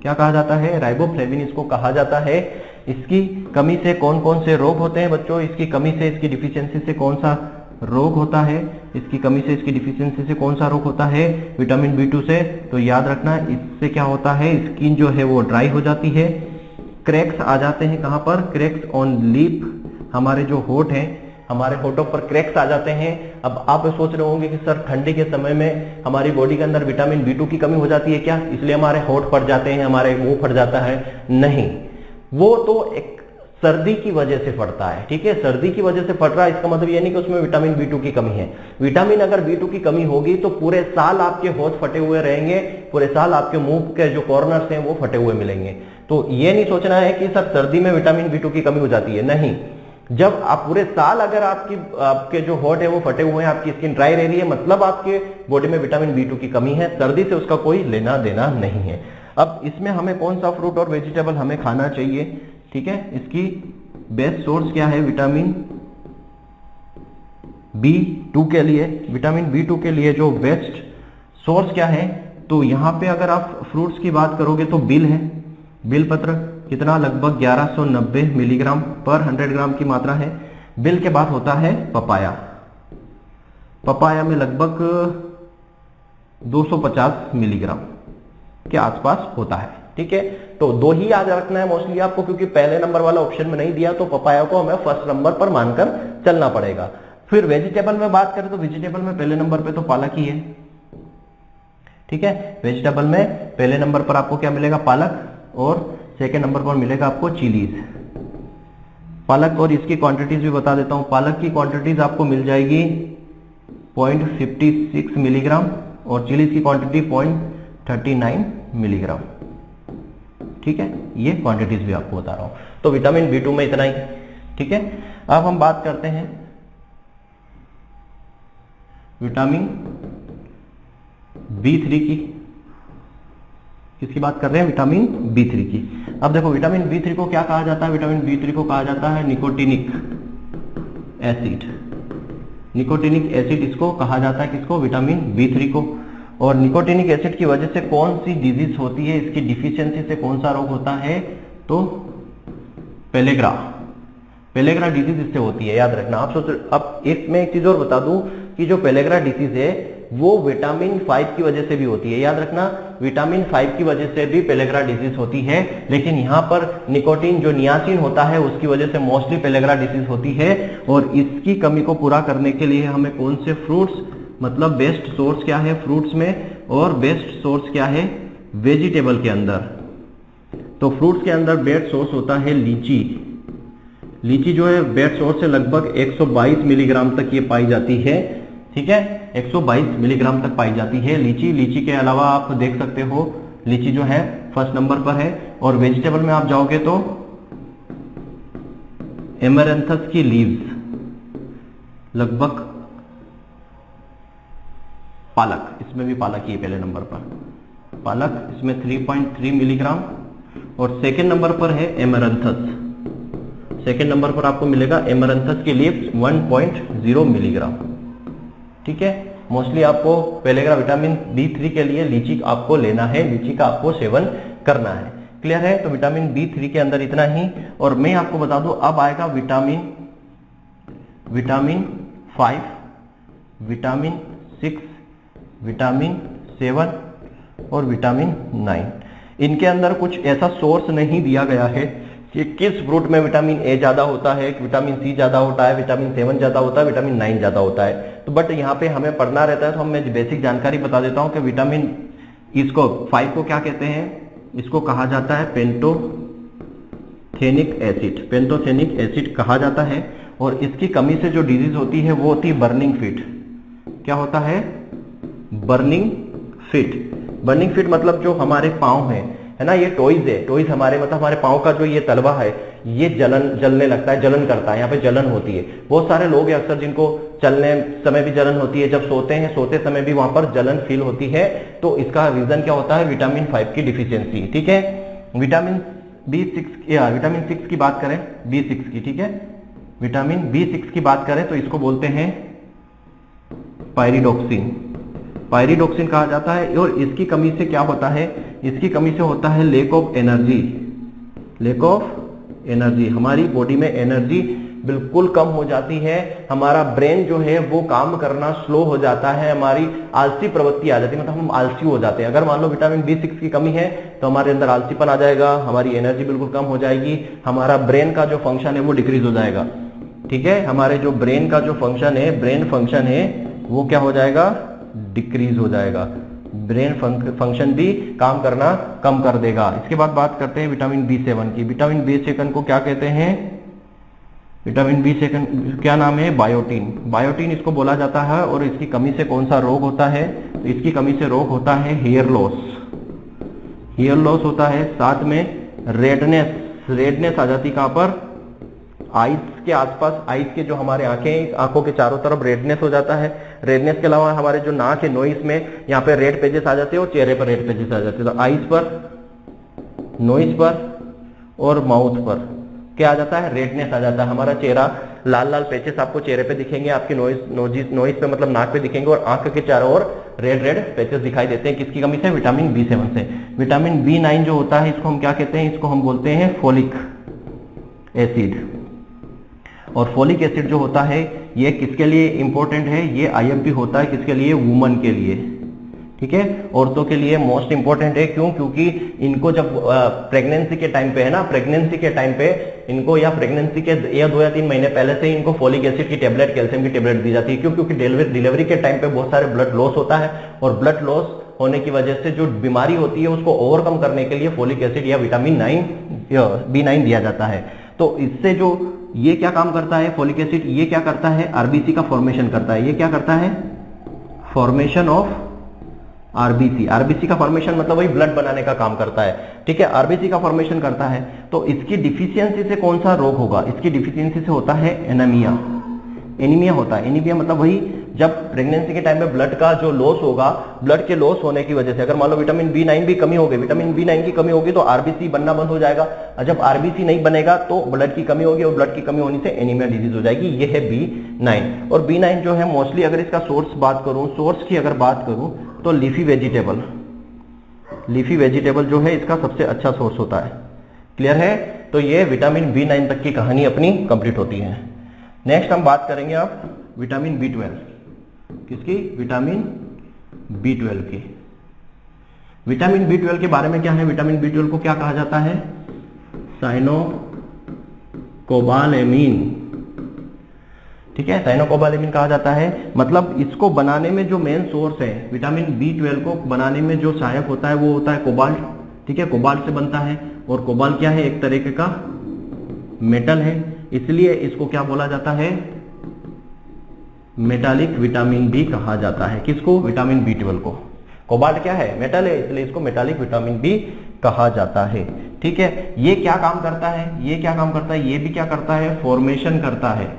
क्या कहा जाता है? राइबोफ्लेविन इसको कहा जाता है। इसकी कमी से कौन कौन से रोग होते हैं बच्चों? इसकी कमी से, इसकी डिफिशियंसी से कौन सा रोग होता है? इसकी कमी से, इसकी डिफिशियंसी से कौन सा रोग होता है? विटामिन B2 से। तो याद रखना, इससे क्या होता है? स्किन जो है वो ड्राई हो जाती है, क्रैक्स आ जाते हैं। कहां पर? Cracks on lip. हमारे जो होठ हैं, हमारे होठों पर क्रैक्स आ जाते हैं। अब आप सोच रहे होंगे कि सर ठंडी के समय में हमारी बॉडी के अंदर विटामिन B2 की कमी हो जाती है क्या, इसलिए हमारे होठ फट जाते हैं, हमारे मुंह फट जाता है? नहीं, वो तो एक सर्दी की वजह से फटता है। ठीक है, सर्दी की वजह से फट रहा है, इसका मतलब ये नहीं कि उसमें विटामिन B2 की कमी है। विटामिन अगर B2 की कमी होगी तो पूरे साल आपके होठ फटे हुए रहेंगे, पूरे साल आपके मुंह के जो कॉर्नर्स हैं वो फटे हुए मिलेंगे। तो ये नहीं सोचना है कि सर सर्दी में विटामिन B2 की कमी हो जाती है, नहीं। जब आप पूरे साल अगर आपके जो होठ है वो फटे हुए हैं, आपकी स्किन ड्राई रह रही है, मतलब आपके बॉडी में विटामिन B2 की कमी है। सर्दी से उसका कोई लेना देना नहीं है। अब इसमें हमें कौन सा फ्रूट और वेजिटेबल हमें खाना चाहिए? ठीक है, इसकी बेस्ट सोर्स क्या है विटामिन B2 के लिए? विटामिन B2 के लिए जो बेस्ट सोर्स क्या है? तो यहां पे अगर आप फ्रूट्स की बात करोगे तो बिल है। बिल पत्र कितना? लगभग 1190 मिलीग्राम पर 100 ग्राम की मात्रा है। बिल के बाद होता है पपाया। पपाया में लगभग 250 मिलीग्राम के आसपास होता है। ठीक है, तो दो ही याद रखना है मोस्टली आपको, क्योंकि पहले नंबर वाला ऑप्शन में नहीं दिया, तो पपाया को हमें फर्स्ट नंबर पर मानकर चलना पड़ेगा। फिर वेजिटेबल में बात करें तो वेजिटेबल में पहले नंबर पे तो पालक ही है। ठीक है, वेजिटेबल में पहले नंबर पर आपको क्या मिलेगा? पालक, और सेकेंड नंबर पर मिलेगा आपको चिलीज। पालक, और इसकी क्वांटिटीज भी बता देता हूं। पालक की क्वांटिटीज आपको मिल जाएगी 0.56 मिलीग्राम और चिलीज की क्वांटिटी 0.39 मिलीग्राम। ठीक है, ये क्वांटिटीज भी आपको बता रहा हूं। तो विटामिन B2 में इतना ही। ठीक है, अब हम बात करते हैं विटामिन B3 की। किसकी बात कर रहे हैं? विटामिन B3 की। अब देखो विटामिन B3 को क्या कहा जाता है? विटामिन B3 को कहा जाता है निकोटिनिक एसिड। निकोटिनिक एसिड इसको कहा जाता है, किसको? विटामिन B3 को। और निकोटिनिक एसिड की वजह से कौन सी डिजीज होती है? इसकी डिफिशियंसी से कौन सा रोग होता है? तो पेलेग्रा। पेलेग्रा डिजीज इससे होती है, याद रखना। आप सोच, अब इसमें एक चीज और बता दूं कि जो पेलेग्रा डिजीज है वो विटामिन 5 की वजह से भी होती है। याद रखना, विटामिन 5 की वजह से भी पेलेग्रा डिजीज होती है, लेकिन यहां पर निकोटीन जो नियासिन होता है उसकी वजह से मोस्टली पेलेग्रा डिजीज होती है। और इसकी कमी को पूरा करने के लिए हमें कौन से फ्रूट्स, मतलब बेस्ट सोर्स क्या है फ्रूट्स में, और बेस्ट सोर्स क्या है वेजिटेबल के अंदर, तो फ्रूट्स के अंदर बेड सोर्स होता है लीची। लीची जो है बेड सोर्स से लगभग 122 मिलीग्राम तक ये पाई जाती है, ठीक है, 122 मिलीग्राम तक पाई जाती है लीची। लीची के अलावा आप देख सकते हो लीची जो है फर्स्ट नंबर पर है। और वेजिटेबल में आप जाओगे तो एमरैंथस की लीव्स, लगभग पालक, इसमें भी पालक ही है पहले नंबर पर, पालक इसमें 3.3 मिलीग्राम। और सेकेंड नंबर पर है एमरैंथस, सेकेंड नंबर पर आपको मिलेगा एमरैंथस की लीव्स 1.0 मिलीग्राम, ठीक है। मोस्टली आपको मिलेगा विटामिन B3 के लिए लीची आपको लेना है, लीची का आपको सेवन करना है, क्लियर है। तो विटामिन B3 के अंदर इतना ही। और मैं आपको बता दूं अब आएगा विटामिन 5, विटामिन 6, विटामिन 7 और विटामिन 9। इनके अंदर कुछ ऐसा सोर्स नहीं दिया गया है कि किस फ्रूट में विटामिन ए ज्यादा होता है, विटामिन सी ज्यादा होता है, विटामिन 7 ज्यादा होता है, विटामिन 9 ज्यादा होता है। तो बट यहाँ पे हमें पढ़ना रहता है, तो मैं बेसिक जानकारी बता देता हूँ कि विटामिन इसको 5 को क्या कहते हैं, इसको कहा जाता है पेंटोथेनिक एसिड, पेंटोथेनिक एसिड कहा जाता है। और इसकी कमी से जो डिजीज होती है वो होती है बर्निंग फिट। क्या होता है? Burning fit. बर्निंग फिट मतलब जो हमारे पाँव है ना, ये टॉयज है, टॉयज हमारे मतलब हमारे पाँव का जो ये तलवा है ये जलने लगता है, जलन करता है, यहाँ पे जलन होती है। बहुत सारे लोग हैं अक्सर जिनको चलने समय भी जलन होती है, जब सोते हैं सोते समय भी वहां पर जलन फील होती है। तो इसका रीजन क्या होता है? विटामिन 5 की डिफिशियंसी, ठीक है। विटामिन विटामिन 6 की बात करें, B6 की, ठीक है, विटामिन B6 की बात करें तो इसको बोलते हैं पायरिडोक्सिन, पायरिडोक्सिन कहा जाता है। और इसकी कमी से क्या होता है? इसकी कमी से होता है lake of energy, lake of energy. हमारी बॉडी में एनर्जी बिल्कुल कम हो जाती है, हमारा ब्रेन जो है वो काम करना स्लो हो जाता है, हमारी आलसी प्रवृत्ति आ जाती है, मतलब हम आलसी हो जाते हैं। अगर मान लो विटामिन B6 की कमी है तो हमारे अंदर आलसीपन आ जाएगा, हमारी एनर्जी बिल्कुल कम हो जाएगी, हमारा ब्रेन का जो फंक्शन है वो डिक्रीज हो जाएगा, ठीक है। हमारे जो ब्रेन का जो फंक्शन है, ब्रेन फंक्शन है वो क्या हो जाएगा? डिक्रीज हो जाएगा, ब्रेन फंक्शन भी काम करना कम कर देगा। इसके बाद बात करते हैं विटामिन B7 की। विटामिन B7 को क्या कहते हैं? विटामिन B7 क्या नाम है? बायोटीन, बायोटीन इसको बोला जाता है। और इसकी कमी से कौन सा रोग होता है? तो इसकी कमी से रोग होता है हेयर लॉस, हेयर लॉस होता है। साथ में रेडनेस, रेडनेस आ जाती कहां पर? आइस के आसपास, आइस के जो हमारे आंखें, आंखों के चारों तरफ रेडनेस हो जाता है। रेडनेस के अलावा हमारे जो नाक है, नोइस में यहाँ पे रेड पेजेस आ जाते हैं और चेहरे पर रेड पेजेस आ जाते हैं। तो आइस पर, नोइस पर और माउथ पर क्या आ जाता है? रेडनेस आ जाता है। हमारा चेहरा लाल लाल पेचेस आपको चेहरे पे दिखेंगे, आपके नोइस पे मतलब नाक पे दिखेंगे, और आंख के चारों ओर रेड रेड पेचेस दिखाई देते हैं। किसकी कमी से? विटामिन B7 से। विटामिन B9 जो होता है इसको हम क्या कहते हैं? इसको हम बोलते हैं फोलिक एसिड। और फोलिक एसिड जो होता है ये किसके लिए इंपॉर्टेंट है? ये IMP होता है किसके लिए? वुमन के लिए, ठीक है, औरतों के लिए मोस्ट इंपॉर्टेंट है। क्यों? क्योंकि इनको जब प्रेगनेंसी के टाइम पे है ना, प्रेगनेंसी के टाइम पे इनको, या प्रेगनेंसी के 2 या 3 महीने पहले से इनको फोलिक एसिड की टेबलेट, कैल्शियम की टेबलेट दी जाती है। क्यों? क्योंकि डिलीवरी के टाइम पे बहुत सारे ब्लड लॉस होता है, और ब्लड लॉस होने की वजह से जो बीमारी होती है उसको ओवरकम करने के लिए फोलिक एसिड या विटामिन B9 दिया जाता है। तो इससे जो ये क्या काम करता है फोलिक एसिड? ये क्या करता है? आरबीसी का फॉर्मेशन करता है। ये क्या करता है? Formation of RBC. आरबीसी का फॉर्मेशन मतलब वही ब्लड बनाने का काम करता है, ठीक है, आरबीसी का फॉर्मेशन करता है। तो इसकी डिफिशियंसी से कौन सा रोग होगा? इसकी डिफिशियंसी से होता है एनीमिया, एनीमिया होता है। एनीमिया मतलब वही जब प्रेगनेंसी के टाइम में ब्लड का जो लॉस होगा, ब्लड के लॉस होने की वजह से, अगर मान लो विटामिन B9 भी कमी हो गई, विटामिन B9 की कमी होगी तो आरबीसी बनना बंद हो जाएगा, और जब आरबीसी नहीं बनेगा तो ब्लड की कमी होगी, और ब्लड की कमी होने से एनीमिया डिजीज हो जाएगी। ये है B9। और B9 जो है मोस्टली, अगर इसका सोर्स बात करूं, सोर्स की अगर बात करूं तो लीफी वेजिटेबल, लीफी वेजिटेबल जो है इसका सबसे अच्छा सोर्स होता है, क्लियर है। तो ये विटामिन B9 तक की कहानी अपनी कंप्लीट होती है। नेक्स्ट हम बात करेंगे आप विटामिन B12, किसकी? विटामिन B12 की। विटामिन B12 के बारे में क्या है? विटामिन B12 को क्या कहा जाता है? साइनोकोबालेमिन, ठीक है, साइनोकोबालेमिन कहा जाता है। मतलब इसको बनाने में जो मेन सोर्स है, विटामिन B12 को बनाने में जो सहायक होता है वो होता है कोबाल्ट। ठीक है, कोबाल्ट से बनता है, और कोबाल्ट क्या है, एक तरीके का मेटल है, इसलिए इसको क्या बोला जाता है, मेटालिक विटामिन बी कहा जाता है। किसको, विटामिन B12 को। कोबाल्ट क्या है, मेटल है, इसलिए इसको मेटालिक विटामिन बी कहा जाता है। ठीक है, ये क्या काम करता है, ये क्या काम करता है, ये भी क्या करता है, फॉर्मेशन करता है।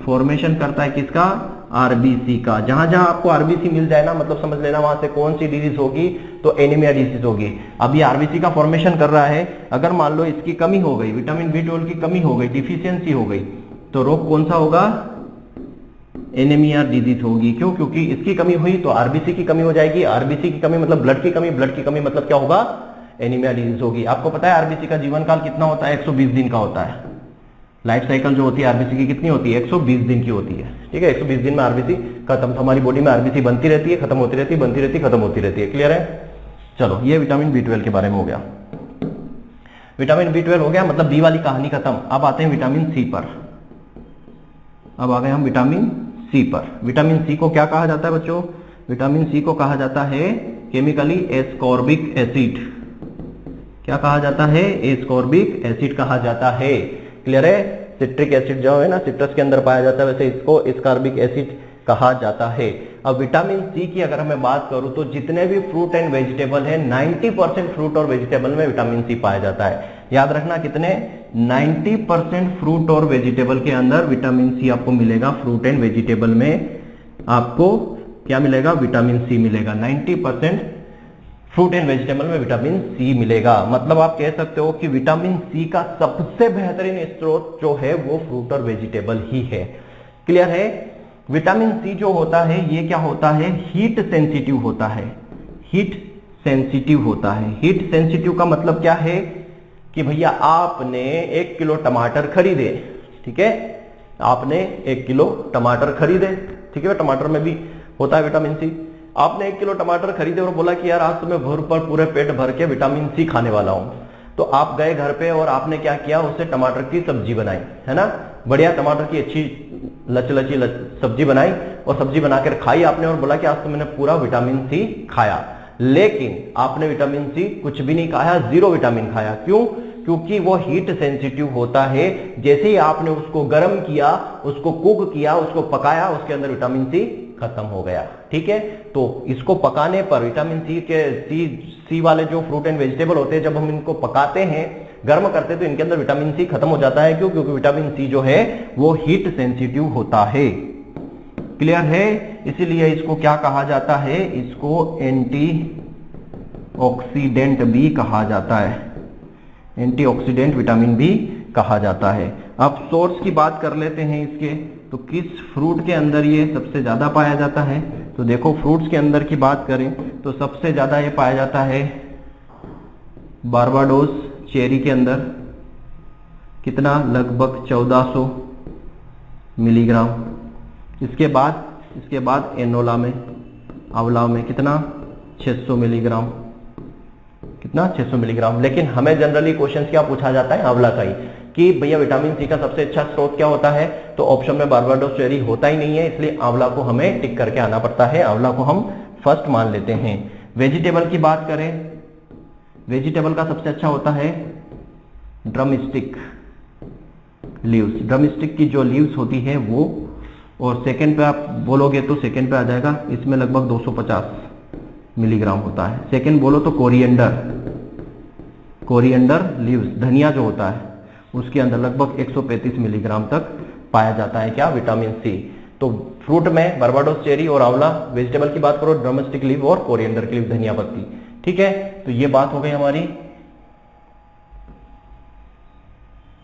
फॉर्मेशन करता है किसका, आरबीसी का। जहां जहां आपको आरबीसी मिल जाए ना, मतलब समझ लेना वहां से कौन सी डिजीज होगी, तो एनीमिया डिजीज होगी। अब ये आरबीसी का फॉर्मेशन कर रहा है, अगर मान लो इसकी कमी हो गई, विटामिन B12 की कमी हो गई, डिफिशियंसी हो गई, तो रोग कौन सा होगा, एनीमिया डिजीज होगी। क्यों, क्योंकि इसकी कमी हुई तो आरबीसी की कमी हो जाएगी, आरबीसी की कमी मतलब ब्लड की कमी, ब्लड की कमी मतलब क्या होगा, एनीमिया डिजीज होगी। आपको पता है आरबीसी का जीवन काल कितना होता है, 120 दिन का होता है। लाइफ साइकिल जो होती है आरबीसी की कितनी होती है, 120 दिन की होती है। ठीक है, 120 दिन में आरबीसी खत्म। हमारी बॉडी में आरबीसी बनती रहती है, खत्म होती रहती है, बनती रहती है, खत्म होती रहती है। क्लियर है। चलो, ये विटामिन B12 के बारे में हो गया। विटामिन B12 हो गया, मतलब बी वाली कहानी खत्म। अब आते हैं विटामिन सी पर। अब आ गए हम विटामिन सी पर। विटामिन सी को क्या कहा जाता है बच्चों, विटामिन सी को कहा जाता है केमिकली एस्कॉर्बिक एसिड। क्या कहा जाता है, एस्कॉर्बिक एसिड कहा जाता है। क्लियर है। सिट्रिक एसिड जो है ना, सिट्रस के अंदर पाया जाता है, वैसे इसको एस्कॉर्बिक एसिड कहा जाता है। अब विटामिन सी की अगर मैं बात करूं तो जितने भी फ्रूट एंड वेजिटेबल है, 90% फ्रूट और वेजिटेबल में विटामिन सी पाया जाता है। याद रखना कितने, 90% फ्रूट और वेजिटेबल के अंदर विटामिन सी आपको मिलेगा। फ्रूट एंड वेजिटेबल में आपको क्या मिलेगा, विटामिन सी मिलेगा। 90% फ्रूट एंड वेजिटेबल में विटामिन सी मिलेगा। मतलब आप कह सकते हो कि विटामिन सी का सबसे बेहतरीन स्रोत जो है वो फ्रूट और वेजिटेबल ही है। क्लियर है। विटामिन सी जो होता है ये क्या होता है, हीट सेंसिटिव होता है। हीट सेंसिटिव होता है। हीट सेंसिटिव का मतलब क्या है कि भैया आपने 1 किलो टमाटर खरीदे, ठीक है, आपने 1 किलो टमाटर खरीदे, ठीक है, टमाटर में भी होता है विटामिन सी। आपने 1 किलो टमाटर खरीदे और बोला कि यार आज तो मैं पूरे पेट भर के विटामिन सी खाने वाला हूं। तो आप गए घर पे और आपने क्या किया, उससे टमाटर की सब्जी बनाई, है ना, बढ़िया टमाटर की अच्छी लची सब्जी बनाई, और सब्जी बनाकर खाई आपने, और बोला कि आज तो मैंने पूरा विटामिन सी खाया। लेकिन आपने विटामिन सी कुछ भी नहीं खाया, 0 विटामिन खाया। क्यों, क्योंकि वो हीट सेंसिटिव होता है। जैसे ही आपने उसको गर्म किया, उसको कुक किया, उसको पकाया, उसके अंदर विटामिन सी खत्म हो गया। ठीक है, तो इसको पकाने पर विटामिन सी वाले जो फ्रूट एंड वेजिटेबल होते हैं, जब हम इनको पकाते हैं, गर्म करते हैं, तो इनके अंदर विटामिन सी खत्म हो जाता है। क्यों, क्योंकि विटामिन सी जो है वो हीट सेंसिटिव होता है। क्लियर है। इसीलिए इसको क्या कहा जाता है, इसको एंटीऑक्सीडेंट भी कहा जाता है। एंटीऑक्सीडेंट विटामिन बी कहा जाता है। अब सोर्स की बात कर लेते हैं इसके, तो किस फ्रूट के अंदर ये सबसे ज्यादा पाया जाता है। तो देखो, फ्रूट्स के अंदर की बात करें तो सबसे ज्यादा ये पाया जाता है बारबाडोस चेरी के अंदर। कितना, लगभग 1400 मिलीग्राम। इसके बाद एनोला में, आंवला में कितना, 600 मिलीग्राम। कितना, 600 मिलीग्राम। लेकिन हमें जनरली क्वेश्चन क्या पूछा जाता है, आंवला का ही, कि भैया विटामिन सी का सबसे अच्छा स्रोत क्या होता है। तो ऑप्शन में बारबाडोस चेरी होता ही नहीं है, इसलिए आंवला को हमें टिक करके आना पड़ता है। आंवला को हम फर्स्ट मान लेते हैं। वेजिटेबल की बात करें, वेजिटेबल का सबसे अच्छा होता है ड्रमस्टिक लीव्स। ड्रमस्टिक की जो लीव्स होती है वो, और सेकंड पे आप बोलोगे तो सेकंड पे आ जाएगा, इसमें लगभग 250 मिलीग्राम होता है। सेकंड बोलो तो कोरिएंडर लीव्स, धनिया जो होता है उसके अंदर लगभग 135 मिलीग्राम तक पाया जाता है क्या, विटामिन सी। तो फ्रूट में बारबाडोस चेरी और आंवला, वेजिटेबल की बात करो ड्रमस्टिक लीव और कोरिएंडर की लीव, धनिया पत्ती। ठीक है, तो ये बात हो गई हमारी।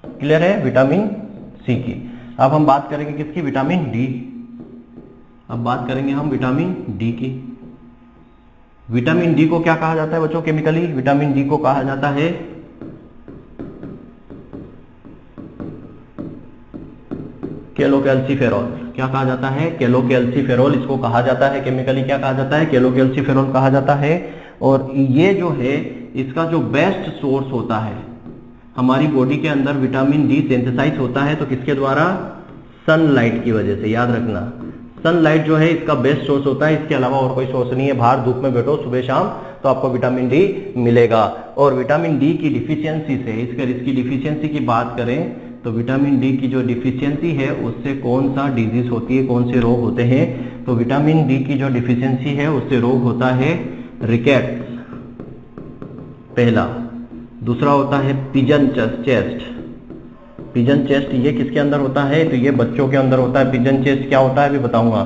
क्लियर है विटामिन सी की। अब हम बात करेंगे किसकी, विटामिन डी। अब बात करेंगे हम विटामिन डी की। विटामिन डी को क्या कहा जाता है बच्चों, केमिकली विटामिन डी को कहा जाता है कैलोकैल्सिफेरॉल। क्या कहा जाता है, कैलोकैल्सिफेरॉल इसको कहा जाता है। केमिकली क्या कहा जाता है, कैलोकैल्सिफेरॉल कहा जाता है। और ये जो है इसका जो बेस्ट सोर्स होता है, हमारी बॉडी के अंदर विटामिन डी सिंथेसाइज होता है तो किसके द्वारा, सनलाइट की वजह से, याद रखना सनलाइट जो है इसका बेस्ट सोर्स होता है, इसके अलावा और कोई सोर्स नहीं है। बाहर धूप में बैठो सुबह शाम तो आपको विटामिन डी मिलेगा। और विटामिन डी की डिफिशियंसी से, इसकी डिफिशियंसी की बात करें तो विटामिन डी की जो डिफिशियंसी है उससे कौन सा डिजीज होती है, कौन से रोग होते हैं? तो विटामिन डी की जो डिफिशियंसी है उससे रोग होता है रिकेट्स पहला, दूसरा होता है पिजन चेस्ट। पिजन चेस्ट ये किसके अंदर होता है? तो ये बच्चों के अंदर होता है। पिजन चेस्ट क्या होता है अभी बताऊंगा।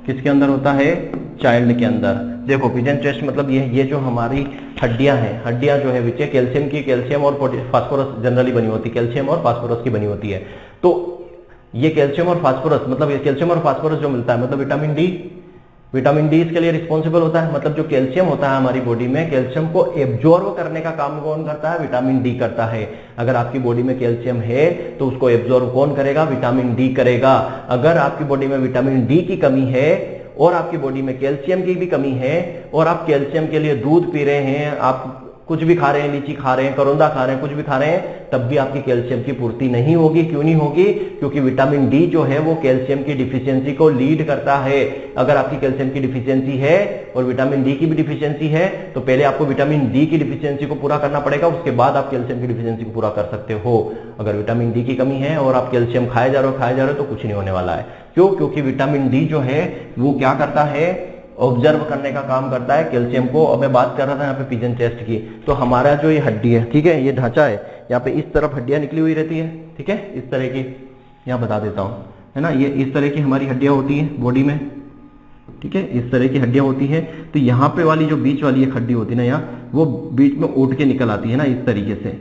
किसके अंदर होता है? चाइल्ड के अंदर। देखो पिजन चेस्ट मतलब ये जो हमारी हड्डियां हैं, हड्डियां जो है विच कैल्शियम और फास्फोरस जनरली बनी होती है, कैल्शियम और फास्फोरस की बनी होती है। तो ये कैल्शियम और फास्फोरस मतलब ये कैल्शियम और फास्फोरस जो मिलता है मतलब विटामिन डी इसके लिए रिस्पॉन्सिबल होता है। मतलब जो कैल्शियम होता है हमारी बॉडी में, कैल्शियम को एब्जॉर्ब करने का काम कौन करता है? विटामिन डी करता है। अगर आपकी बॉडी में कैल्शियम है तो उसको एब्जॉर्ब कौन करेगा? विटामिन डी करेगा। अगर आपकी बॉडी में विटामिन डी की कमी है और आपकी बॉडी में कैल्शियम की भी कमी है और आप कैल्शियम के लिए दूध पी रहे हैं, आप कुछ भी खा रहे हैं, लीची खा रहे हैं, करौंदा खा रहे हैं, कुछ भी खा रहे हैं, तब भी आपकी कैल्शियम की पूर्ति नहीं होगी। क्यों नहीं होगी? क्योंकि विटामिन डी जो है वो कैल्शियम की डिफिशियंसी को लीड करता है। अगर आपकी कैल्शियम की डिफिशियंसी है और विटामिन डी की भी डिफिशियंसी है तो पहले आपको विटामिन डी की डिफिशियंसी को पूरा करना पड़ेगा, उसके बाद आप कैल्शियम की डिफिशियंसी को पूरा कर सकते हो। अगर विटामिन डी की कमी है और आप कैल्शियम खाए जा रहे हो तो कुछ नहीं होने वाला है। क्यों? क्योंकि विटामिन डी जो है वो क्या करता है? ऑब्जर्व करने का काम करता है कैल्शियम को। अब मैं बात कर रहा था यहाँ पे पिजन चेस्ट की, तो हमारा जो ये हड्डी है, ठीक है, ये ढांचा है, यहाँ पे इस तरफ हड्डियां निकली हुई रहती है, ठीक है, इस तरह की, यहाँ बता देता हूँ, है ना, ये इस तरह की हमारी हड्डियां होती हैं बॉडी में, ठीक है, इस तरह की हड्डियां होती हैं। तो यहाँ पे वाली जो बीच वाली एक हड्डी होती है ना, यहाँ वो बीच में उठ के निकल आती है ना, इस तरीके से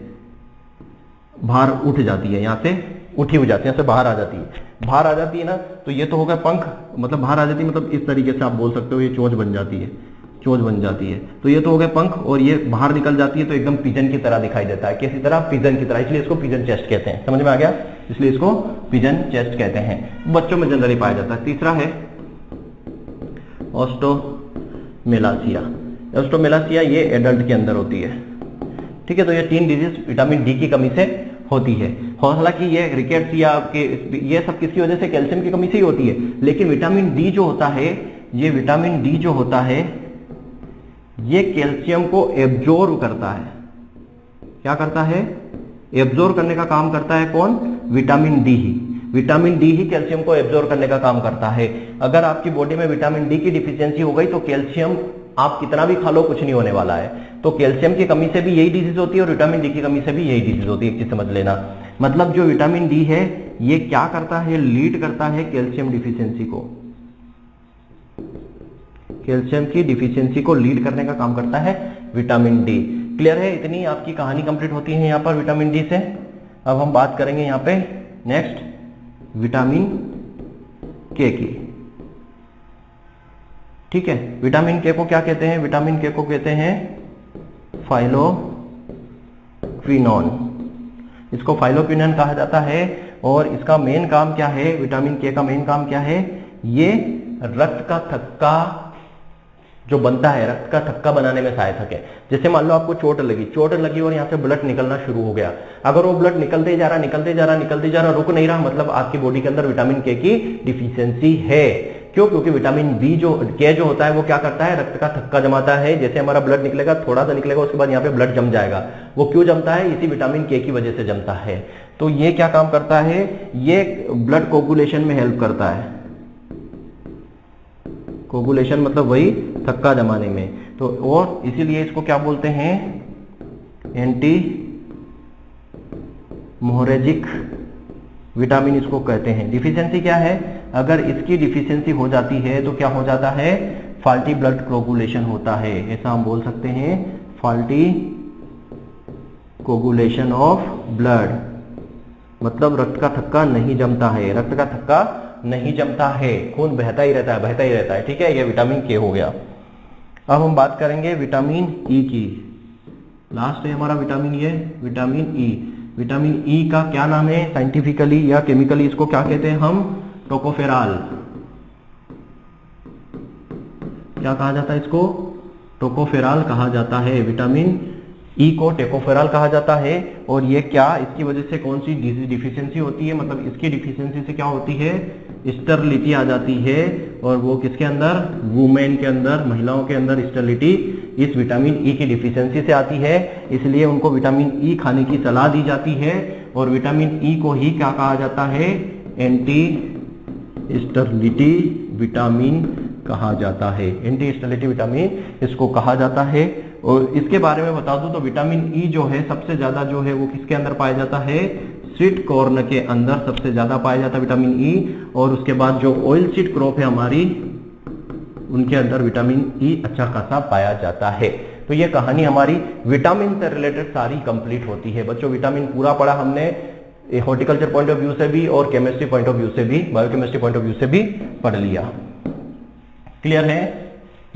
बाहर उठ जाती है, यहाँ से उठी हो जाती है, यहाँ से बाहर आ जाती है, बाहर आ जाती है ना। तो ये तो होगा पंख, मतलब बाहर आ जाती है, मतलब इस तरीके से आप बोल सकते हो ये चोंच बन जाती है, चोंच बन जाती है। तो ये तो हो गए पंख और ये बाहर निकल जाती है तो एकदम पिजन की तरह दिखाई देता है। किसी तरह? पिजन की तरह, इसलिए इसको पिजन चेस्ट कहते हैं। समझ में आ गया? इसलिए इसको पिजन चेस्ट कहते हैं। बच्चों में जनरली पाया जाता है। तीसरा है ऑस्टोमेलासिया। ऑस्टोमेलासिया ये एडल्ट के अंदर होती है, ठीक है। तो ये 3 डिजीज विटामिन डी की कमी से होती है। हालांकि ये रिकेट्स या आपके ये सब किसकी वजह से? कैल्शियम की कमी से ही होती है। लेकिन विटामिन डी जो होता है, ये विटामिन डी जो होता है ये कैल्शियम को एब्जॉर्ब करता है। क्या करता है? एब्जॉर्ब करने का काम करता है कौन? विटामिन डी ही। विटामिन डी ही कैल्शियम को एब्जॉर्ब करने का काम करता है। अगर आपकी बॉडी में विटामिन डी की डिफिशियंसी हो गई तो कैल्शियम आप कितना भी खा लो कुछ नहीं होने वाला है। तो कैल्शियम की कमी से भी यही डिजीज होती है और विटामिन डी की कमी से भी यही डिजीज होती है। एक चीज समझ लेना, मतलब जो विटामिन डी है ये क्या करता है? लीड करता है कैल्शियम डिफिशियंसी को। कैल्शियम की डिफिशियंसी को लीड करने का काम करता है विटामिन डी। क्लियर है? इतनी आपकी कहानी कंप्लीट होती है यहाँ पर विटामिन डी से। अब हम बात करेंगे यहाँ पे नेक्स्ट विटामिन के की, ठीक है। विटामिन के को क्या कहते हैं? विटामिन के को कहते हैं फाइलोक्विनोन। इसको फाइलोक्विनोन कहा जाता है और इसका मेन काम क्या है? विटामिन के का मेन काम क्या है? ये रक्त का थक्का जो बनता है, रक्त का थक्का बनाने में सहायक है। जैसे मान लो आपको चोट लगी और यहाँ से ब्लड निकलना शुरू हो गया। अगर वो ब्लड निकलते जा रहा रुक नहीं रहा, मतलब आपकी बॉडी के अंदर विटामिन के की डिफिशियंसी है। क्यों? क्योंकि विटामिन बी जो के जो होता है वो क्या करता है? रक्त का थक्का जमाता है। जैसे हमारा ब्लड निकलेगा, थोड़ा सा निकलेगा, उसके बाद यहाँ पे ब्लड जम जाएगा। वो क्यों जमता है? इसी विटामिन के की वजह से जमता है। तो ये क्या काम करता है? ये ब्लड कोगुलेशन में हेल्प करता है। कोगुलेशन मतलब वही थक्का जमाने में। तो और इसीलिए इसको क्या बोलते हैं? एंटी मोरेजिक विटामिन इसको कहते हैं। डिफिशियंसी क्या है? अगर इसकी डिफिशियंसी हो जाती है तो क्या हो जाता है? फॉल्टी ब्लड कोगुलेशन होता है। ऐसा हम बोल सकते हैं, फॉल्टी कोगुलेशन ऑफ ब्लड, मतलब रक्त का थक्का नहीं जमता है, रक्त का थक्का नहीं जमता है, खून बहता ही रहता है, ठीक है। ये विटामिन के हो गया। अब हम बात करेंगे विटामिन ई की। लास्ट है हमारा विटामिन ये, विटामिन ई। विटामिन ई का क्या नाम है साइंटिफिकली या केमिकली? इसको क्या कहते हैं हम? टोकोफेरॉल। क्या कहा जाता है इसको? टोकोफेरॉल कहा जाता है। विटामिन ई को टेकोफेरॉल कहा जाता है। और ये क्या, इसकी वजह से कौन सी डिफिशियंसी होती है, मतलब इसकी डिफिशियंसी से क्या होती है, स्टेरिलिटी आ जाती है। और वो किसके अंदर, वुमेन के अंदर, महिलाओं के अंदर स्टेरिलिटी इस विटामिन ई की डिफिशियंसी से आती है। इसलिए उनको विटामिन ई खाने की सलाह दी जाती है। और विटामिन ई को ही क्या कहा जाता है, एंटी स्टेरिलिटी विटामिन कहा जाता है। एंटी स्टेरिलिटी विटामिन इसको कहा जाता है। और इसके बारे में बता दूं तो विटामिन ई जो है सबसे ज्यादा जो है वो किसके अंदर पाया जाता है, स्वीट कॉर्न के अंदर सबसे ज्यादा पाया जाता है विटामिन ई। और उसके बाद जो ऑयल सीड क्रॉप है हमारी, उनके अंदर विटामिन ई अच्छा खासा पाया जाता है। तो ये कहानी हमारी विटामिन से रिलेटेड सारी कंप्लीट होती है। बच्चों विटामिन पूरा पढ़ा हमने, हॉर्टिकल्चर पॉइंट ऑफ व्यू से भी और केमिस्ट्री पॉइंट ऑफ व्यू से भी, बायोकेमिस्ट्री पॉइंट ऑफ व्यू से भी पढ़ लिया। क्लियर है,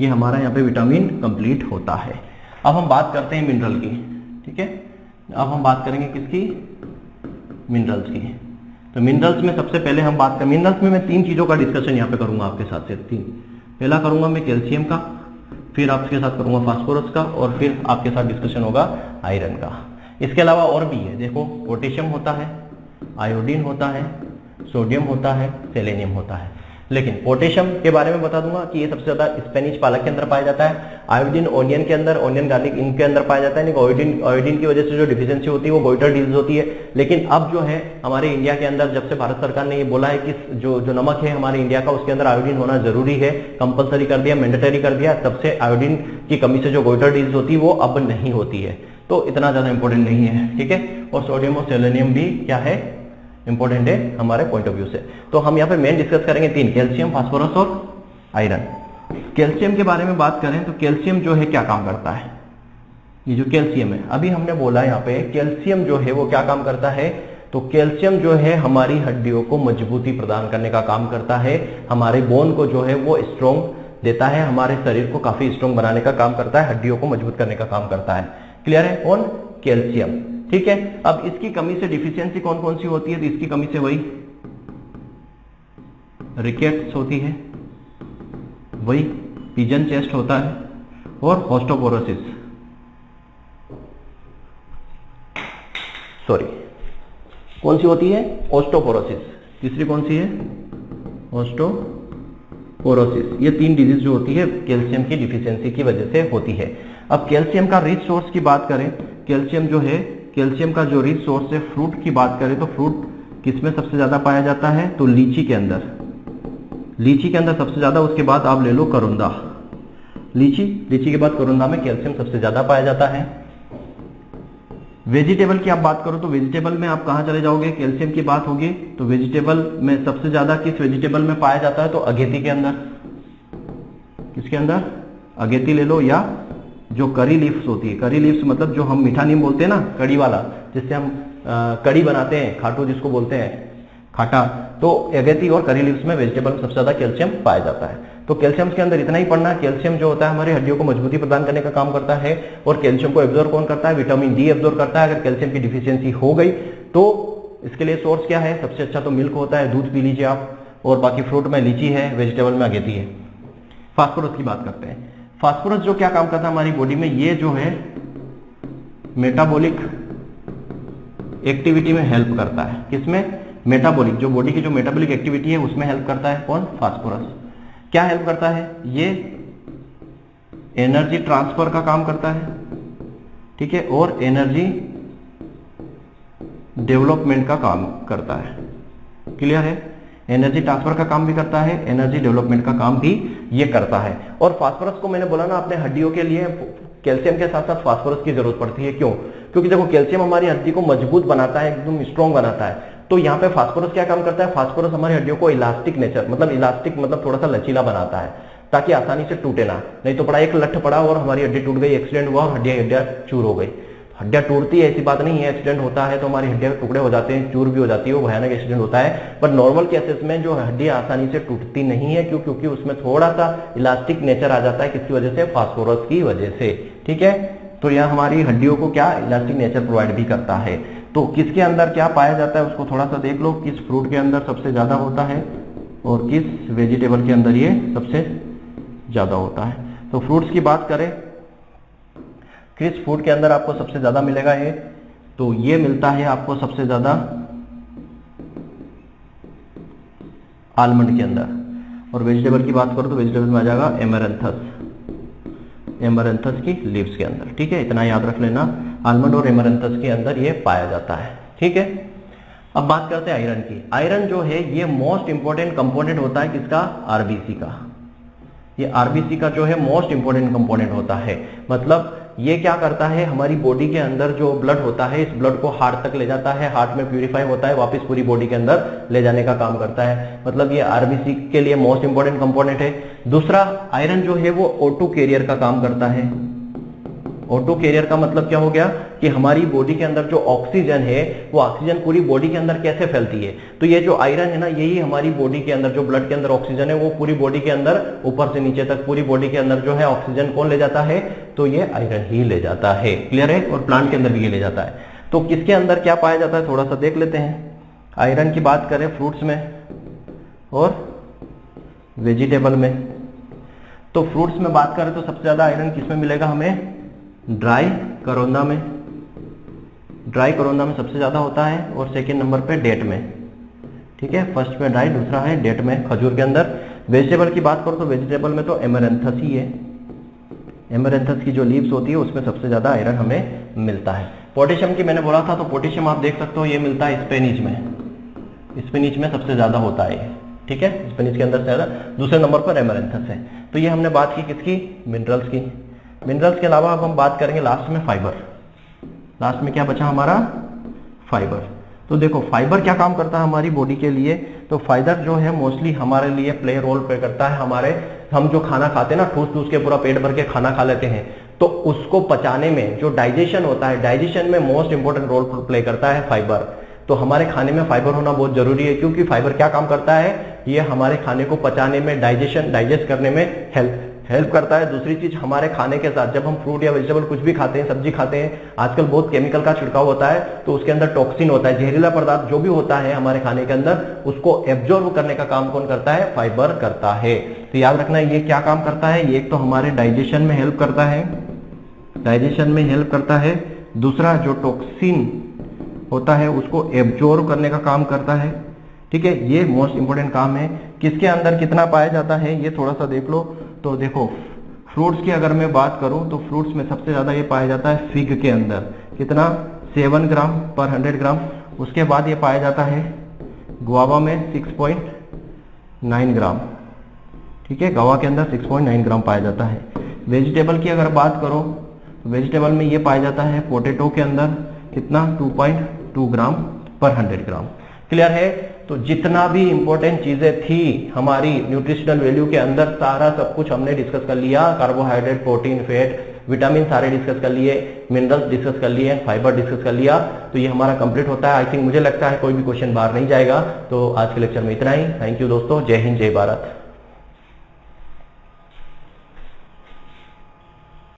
ये हमारा यहाँ पे विटामिन कंप्लीट होता है। अब हम बात करते हैं मिनरल की, ठीक है। अब हम बात करेंगे किसकी, मिनरल्स की। तो मिनरल्स में सबसे पहले हम बात करें, मिनरल्स में मैं 3 चीजों का डिस्कशन यहाँ पे करूंगा आपके साथ से। 3, पहला करूंगा मैं कैल्शियम का, फिर आपके साथ करूंगा फास्फोरस का, और फिर आपके साथ डिस्कशन होगा आयरन का। इसके अलावा और भी है, देखो पोटेशियम होता है, आयोडीन होता है, सोडियम होता है, सेलेनियम होता है। लेकिन पोटेशियम के बारे में बता दूंगा कि ये सबसे ज्यादा स्पेनिश पालक के अंदर पाया जाता है। आयोडीन ओनियन के अंदर, ओनियन गार्लिक इनके अंदर पाया जाता है। आयोडीन की वजह से जो डिफिशियंसी होती है वो गोइटर डिजीज होती है। लेकिन अब जो है हमारे इंडिया के अंदर, जब से भारत सरकार ने ये बोला है कि जो नमक है हमारे इंडिया का, उसके अंदर आयोडीन होना जरूरी है, कंपलसरी कर दिया, मैंडेटरी कर दिया, तब से आयोडीन की कमी से जो गोइटर डिजीज होती है वो अब नहीं होती है। तो इतना ज्यादा इंपॉर्टेंट नहीं है, ठीक है। और सोडियम और सेलेनियम भी क्या है, इंपॉर्टेंट है हमारे पॉइंट ऑफ व्यू से। तो हम यहाँ पे मेन डिस्कस करेंगे 3, कैल्शियम, फास्फोरस और आयरन। कैल्शियम के बारे में बात करें तो कैल्शियम जो है क्या काम करता है, ये जो कैल्शियम है, अभी हमने बोला यहाँ पे कैल्शियम जो है वो क्या काम करता है। तो कैल्शियम जो है हमारी हड्डियों को मजबूती प्रदान करने का काम करता है, हमारे बोन को जो है वो स्ट्रॉन्ग देता है, हमारे शरीर को काफी स्ट्रॉन्ग बनाने का काम करता है, हड्डियों को मजबूत करने का काम करता है। क्लियर है, कौन, कैल्शियम, ठीक है। अब इसकी कमी से डिफिशियंसी कौन कौन सी होती है, तो इसकी कमी से वही रिकेट्स होती है, वही पिजन चेस्ट होता है, और ऑस्टियोपोरोसिस, सॉरी कौन सी होती है, ऑस्टियोपोरोसिस। तीसरी कौन सी है, ऑस्टियोपोरोसिस। ये 3 डिजीज जो होती है कैल्शियम की डिफिशियंसी की वजह से होती है। अब कैल्शियम का रिच सोर्स की बात करें, कैल्शियम जो है, कैल्शियम का जो रिच सोर्स है, फ्रूट की बात करें तो फ्रूट किसमें सबसे ज्यादा पाया जाता है, तो लीची के अंदर, लीची के अंदर सबसे ज्यादा। उसके बाद आप ले लो करुंदा, लीची के बाद करुंदा में कैल्शियम सबसे ज्यादा पाया जाता है। वेजिटेबल की आप बात करो तो वेजिटेबल में आप कहां चले जाओगे, कैल्शियम की बात होगी तो वेजिटेबल में सबसे ज्यादा किस वेजिटेबल में पाया जाता है, तो अगेती के अंदर। किसके अंदर, अगेती ले लो, या जो करी लीव्स होती है, करी लीव्स मतलब जो हम मीठा नीम बोलते हैं ना, कड़ी वाला, जिससे हम कड़ी बनाते हैं, खाटू जिसको बोलते हैं, खाटा, तो अगेती और करी लीव्स में वेजिटेबल में सबसे ज्यादा कैल्शियम पाया जाता है। तो कैल्शियम के अंदर इतना ही पढ़ना, कैल्शियम जो होता है हमारी हड्डियों को मजबूती प्रदान करने का काम करता है, और कैल्शियम को एब्जॉर्ब कौन करता है, विटामिन डी एब्जॉर्ब करता है। अगर कैल्शियम की डिफिशियंसी हो गई तो इसके लिए सोर्स क्या है, सबसे अच्छा तो मिल्क होता है, दूध पी लीजिए आप, और बाकी फ्रूट में लीची है, वेजिटेबल में अगेती है। फास्फोरस की बात करते हैं। फास्फोरस जो क्या काम करता है हमारी बॉडी में, ये जो है मेटाबॉलिक एक्टिविटी में हेल्प करता है। किसमें, मेटाबॉलिक, जो बॉडी की जो मेटाबॉलिक एक्टिविटी है उसमें हेल्प करता है। कौन, फास्फोरस। क्या हेल्प करता है, ये एनर्जी ट्रांसफर का काम करता है, ठीक है, और एनर्जी डेवलपमेंट का काम करता है। क्लियर है, एनर्जी ट्रांसफर का काम भी करता है, एनर्जी डेवलपमेंट का काम भी ये करता है। और फास्फोरस को मैंने बोला ना, अपने हड्डियों के लिए कैल्शियम के साथ साथ फास्फोरस की जरूरत पड़ती है। क्यों, क्योंकि देखो कैल्शियम हमारी हड्डी को मजबूत बनाता है, एकदम स्ट्रॉन्ग बनाता है। तो यहाँ पे फास्फोरस क्या काम करता है, फास्फोरस हमारी हड्डियों को इलास्टिक नेचर, मतलब इलास्टिक मतलब थोड़ा सा लचीला बनाता है, ताकि आसानी से टूटे ना। नहीं तो पड़ा एक लठ पड़ा और हमारी हड्डी टूट गई, एक्सीडेंट हुआ और हड्डियां चूर हो गई। हड्डियां टूटती है ऐसी बात नहीं है, एक्सीडेंट होता है तो हमारी हड्डियां टुकड़े हो जाते हैं, चूर भी हो जाती है, वो भयानक एक्सीडेंट होता है। बट नॉर्मल केसेस में जो हड्डियां आसानी से टूटती नहीं है, क्यों, क्योंकि उसमें थोड़ा सा इलास्टिक नेचर आ जाता है। किसकी वजह से, फास्फोरस की वजह से, ठीक है। तो यह हमारी हड्डियों को क्या, इलास्टिक नेचर प्रोवाइड भी करता है। तो किसके अंदर क्या पाया जाता है उसको थोड़ा सा देख लो, किस फ्रूट के अंदर सबसे ज्यादा होता है और किस वेजिटेबल के अंदर ये सबसे ज्यादा होता है। तो फ्रूट्स की बात करें किस फूड के अंदर आपको सबसे ज्यादा मिलेगा ये, तो ये मिलता है आपको सबसे ज्यादा आलमंड के अंदर। और वेजिटेबल की बात करो तो वेजिटेबल में आ जाएगा एमरैंथस की लीव्स के अंदर। ठीक है, इतना याद रख लेना, आलमंड और एमरैंथस के अंदर ये पाया जाता है। ठीक है, अब बात करते हैं आयरन की। आयरन जो है ये मोस्ट इंपॉर्टेंट कंपोनेंट होता है किसका, आरबीसी का। ये आरबीसी का जो है मोस्ट इंपॉर्टेंट कंपोनेंट होता है। मतलब ये क्या करता है, हमारी बॉडी के अंदर जो ब्लड होता है इस ब्लड को हार्ट तक ले जाता है, हार्ट में प्यूरिफाई होता है, वापस पूरी बॉडी के अंदर ले जाने का काम करता है। मतलब ये आरबीसी के लिए मोस्ट इंपॉर्टेंट कंपोनेंट है। दूसरा, आयरन जो है वो O2 कैरियर का काम करता है। O2 कैरियर का मतलब क्या हो गया कि हमारी बॉडी के अंदर जो ऑक्सीजन है वो ऑक्सीजन पूरी बॉडी के अंदर कैसे फैलती है, तो ये जो आयरन है ना, यही हमारी बॉडी के अंदर जो ब्लड के अंदर ऑक्सीजन है वो पूरी बॉडी के अंदर ऊपर से नीचे तक पूरी बॉडी के अंदर जो है ऑक्सीजन कौन ले जाता है, तो ये आयरन ही ले जाता है। क्लियर है, और प्लांट के अंदर भी ये ले जाता है। तो किसके अंदर क्या पाया जाता है थोड़ा सा देख लेते हैं। आयरन की बात करें फ्रूट्स में और वेजिटेबल में, तो फ्रूट्स में बात करें तो सबसे ज्यादा आयरन किसमें मिलेगा हमें, ड्राई करोंदा में। ड्राई करोंदा में सबसे ज्यादा होता है, और सेकंड नंबर पे डेट में। ठीक है, फर्स्ट में ड्राई, दूसरा है डेट में, खजूर के अंदर। वेजिटेबल की बात करो तो वेजिटेबल में तो एमरैंथस ही है। एमरैंथस की जो लीव्स होती है उसमें सबसे ज्यादा आयरन हमें मिलता है। पोटेशियम की मैंने बोला था, तो पोटेशियम आप देख सकते हो ये मिलता है स्पेनिच में। स्पेनिच में सबसे ज्यादा होता है। ठीक है, स्पेनिच के अंदर से ज्यादा, दूसरे नंबर पर एमरैंथस है। तो ये हमने बात की किसकी, मिनरल्स की। मिनरल्स के अलावा अब हम बात करेंगे लास्ट में फाइबर। लास्ट में क्या बचा हमारा, फाइबर। तो देखो फाइबर क्या काम करता है हमारी बॉडी के लिए, तो फाइबर जो है मोस्टली हमारे लिए प्ले रोल प्ले करता है। हमारे हम जो खाना खाते हैं ना, ठूस ठूस के पूरा पेट भर के खाना खा लेते हैं, तो उसको पचाने में जो डाइजेशन होता है, डाइजेशन में मोस्ट इंपोर्टेंट रोल प्ले करता है फाइबर। तो हमारे खाने में फाइबर होना बहुत जरूरी है, क्योंकि फाइबर क्या काम करता है, ये हमारे खाने को पचाने में, डाइजेस्ट करने में हेल्प करता है। दूसरी चीज, हमारे खाने के साथ जब हम फ्रूट या वेजिटेबल कुछ भी खाते हैं, सब्जी खाते हैं, आजकल बहुत केमिकल का छिड़काव होता है, तो उसके अंदर टॉक्सिन होता है, जहरीला पदार्थ जो भी होता है हमारे खाने के अंदर, उसको एब्जॉर्ब करने का काम कौन करता है, फाइबर करता है। तो याद रखना ये क्या काम करता है, ये एक तो हमारे डाइजेशन में हेल्प करता है, डाइजेशन में हेल्प करता है। दूसरा, जो टॉक्सिन होता है उसको एब्जॉर्ब करने का काम करता है। ठीक है, ये मोस्ट इंपोर्टेंट काम है। किसके अंदर कितना पाया जाता है ये थोड़ा सा देख लो। तो देखो फ्रूट्स की अगर मैं बात करूं तो फ्रूट्स में सबसे ज्यादा ये पाया जाता है फिग के अंदर, कितना, 7 ग्राम पर 100 ग्राम। उसके बाद ये पाया जाता है गुआवा में 6.9 ग्राम। ठीक है, गुआवा के अंदर 6.9 ग्राम पाया जाता है। वेजिटेबल की अगर बात करो तो वेजिटेबल में ये पाया जाता है पोटैटो के अंदर, कितना, 2.2 ग्राम पर 100 ग्राम। क्लियर है, तो जितना भी इंपॉर्टेंट चीजें थी हमारी न्यूट्रिशनल वैल्यू के अंदर, सारा सब कुछ हमने डिस्कस कर लिया। कार्बोहाइड्रेट, प्रोटीन, फैट, विटामिन सारे डिस्कस कर लिए, मिनरल्स डिस्कस कर लिए, फाइबर डिस्कस कर लिया। तो ये हमारा कंप्लीट होता है। आई थिंक मुझे लगता है कोई भी क्वेश्चन बाहर नहीं जाएगा। तो आज के लेक्चर में इतना ही। थैंक यू दोस्तों, जय हिंद, जय भारत।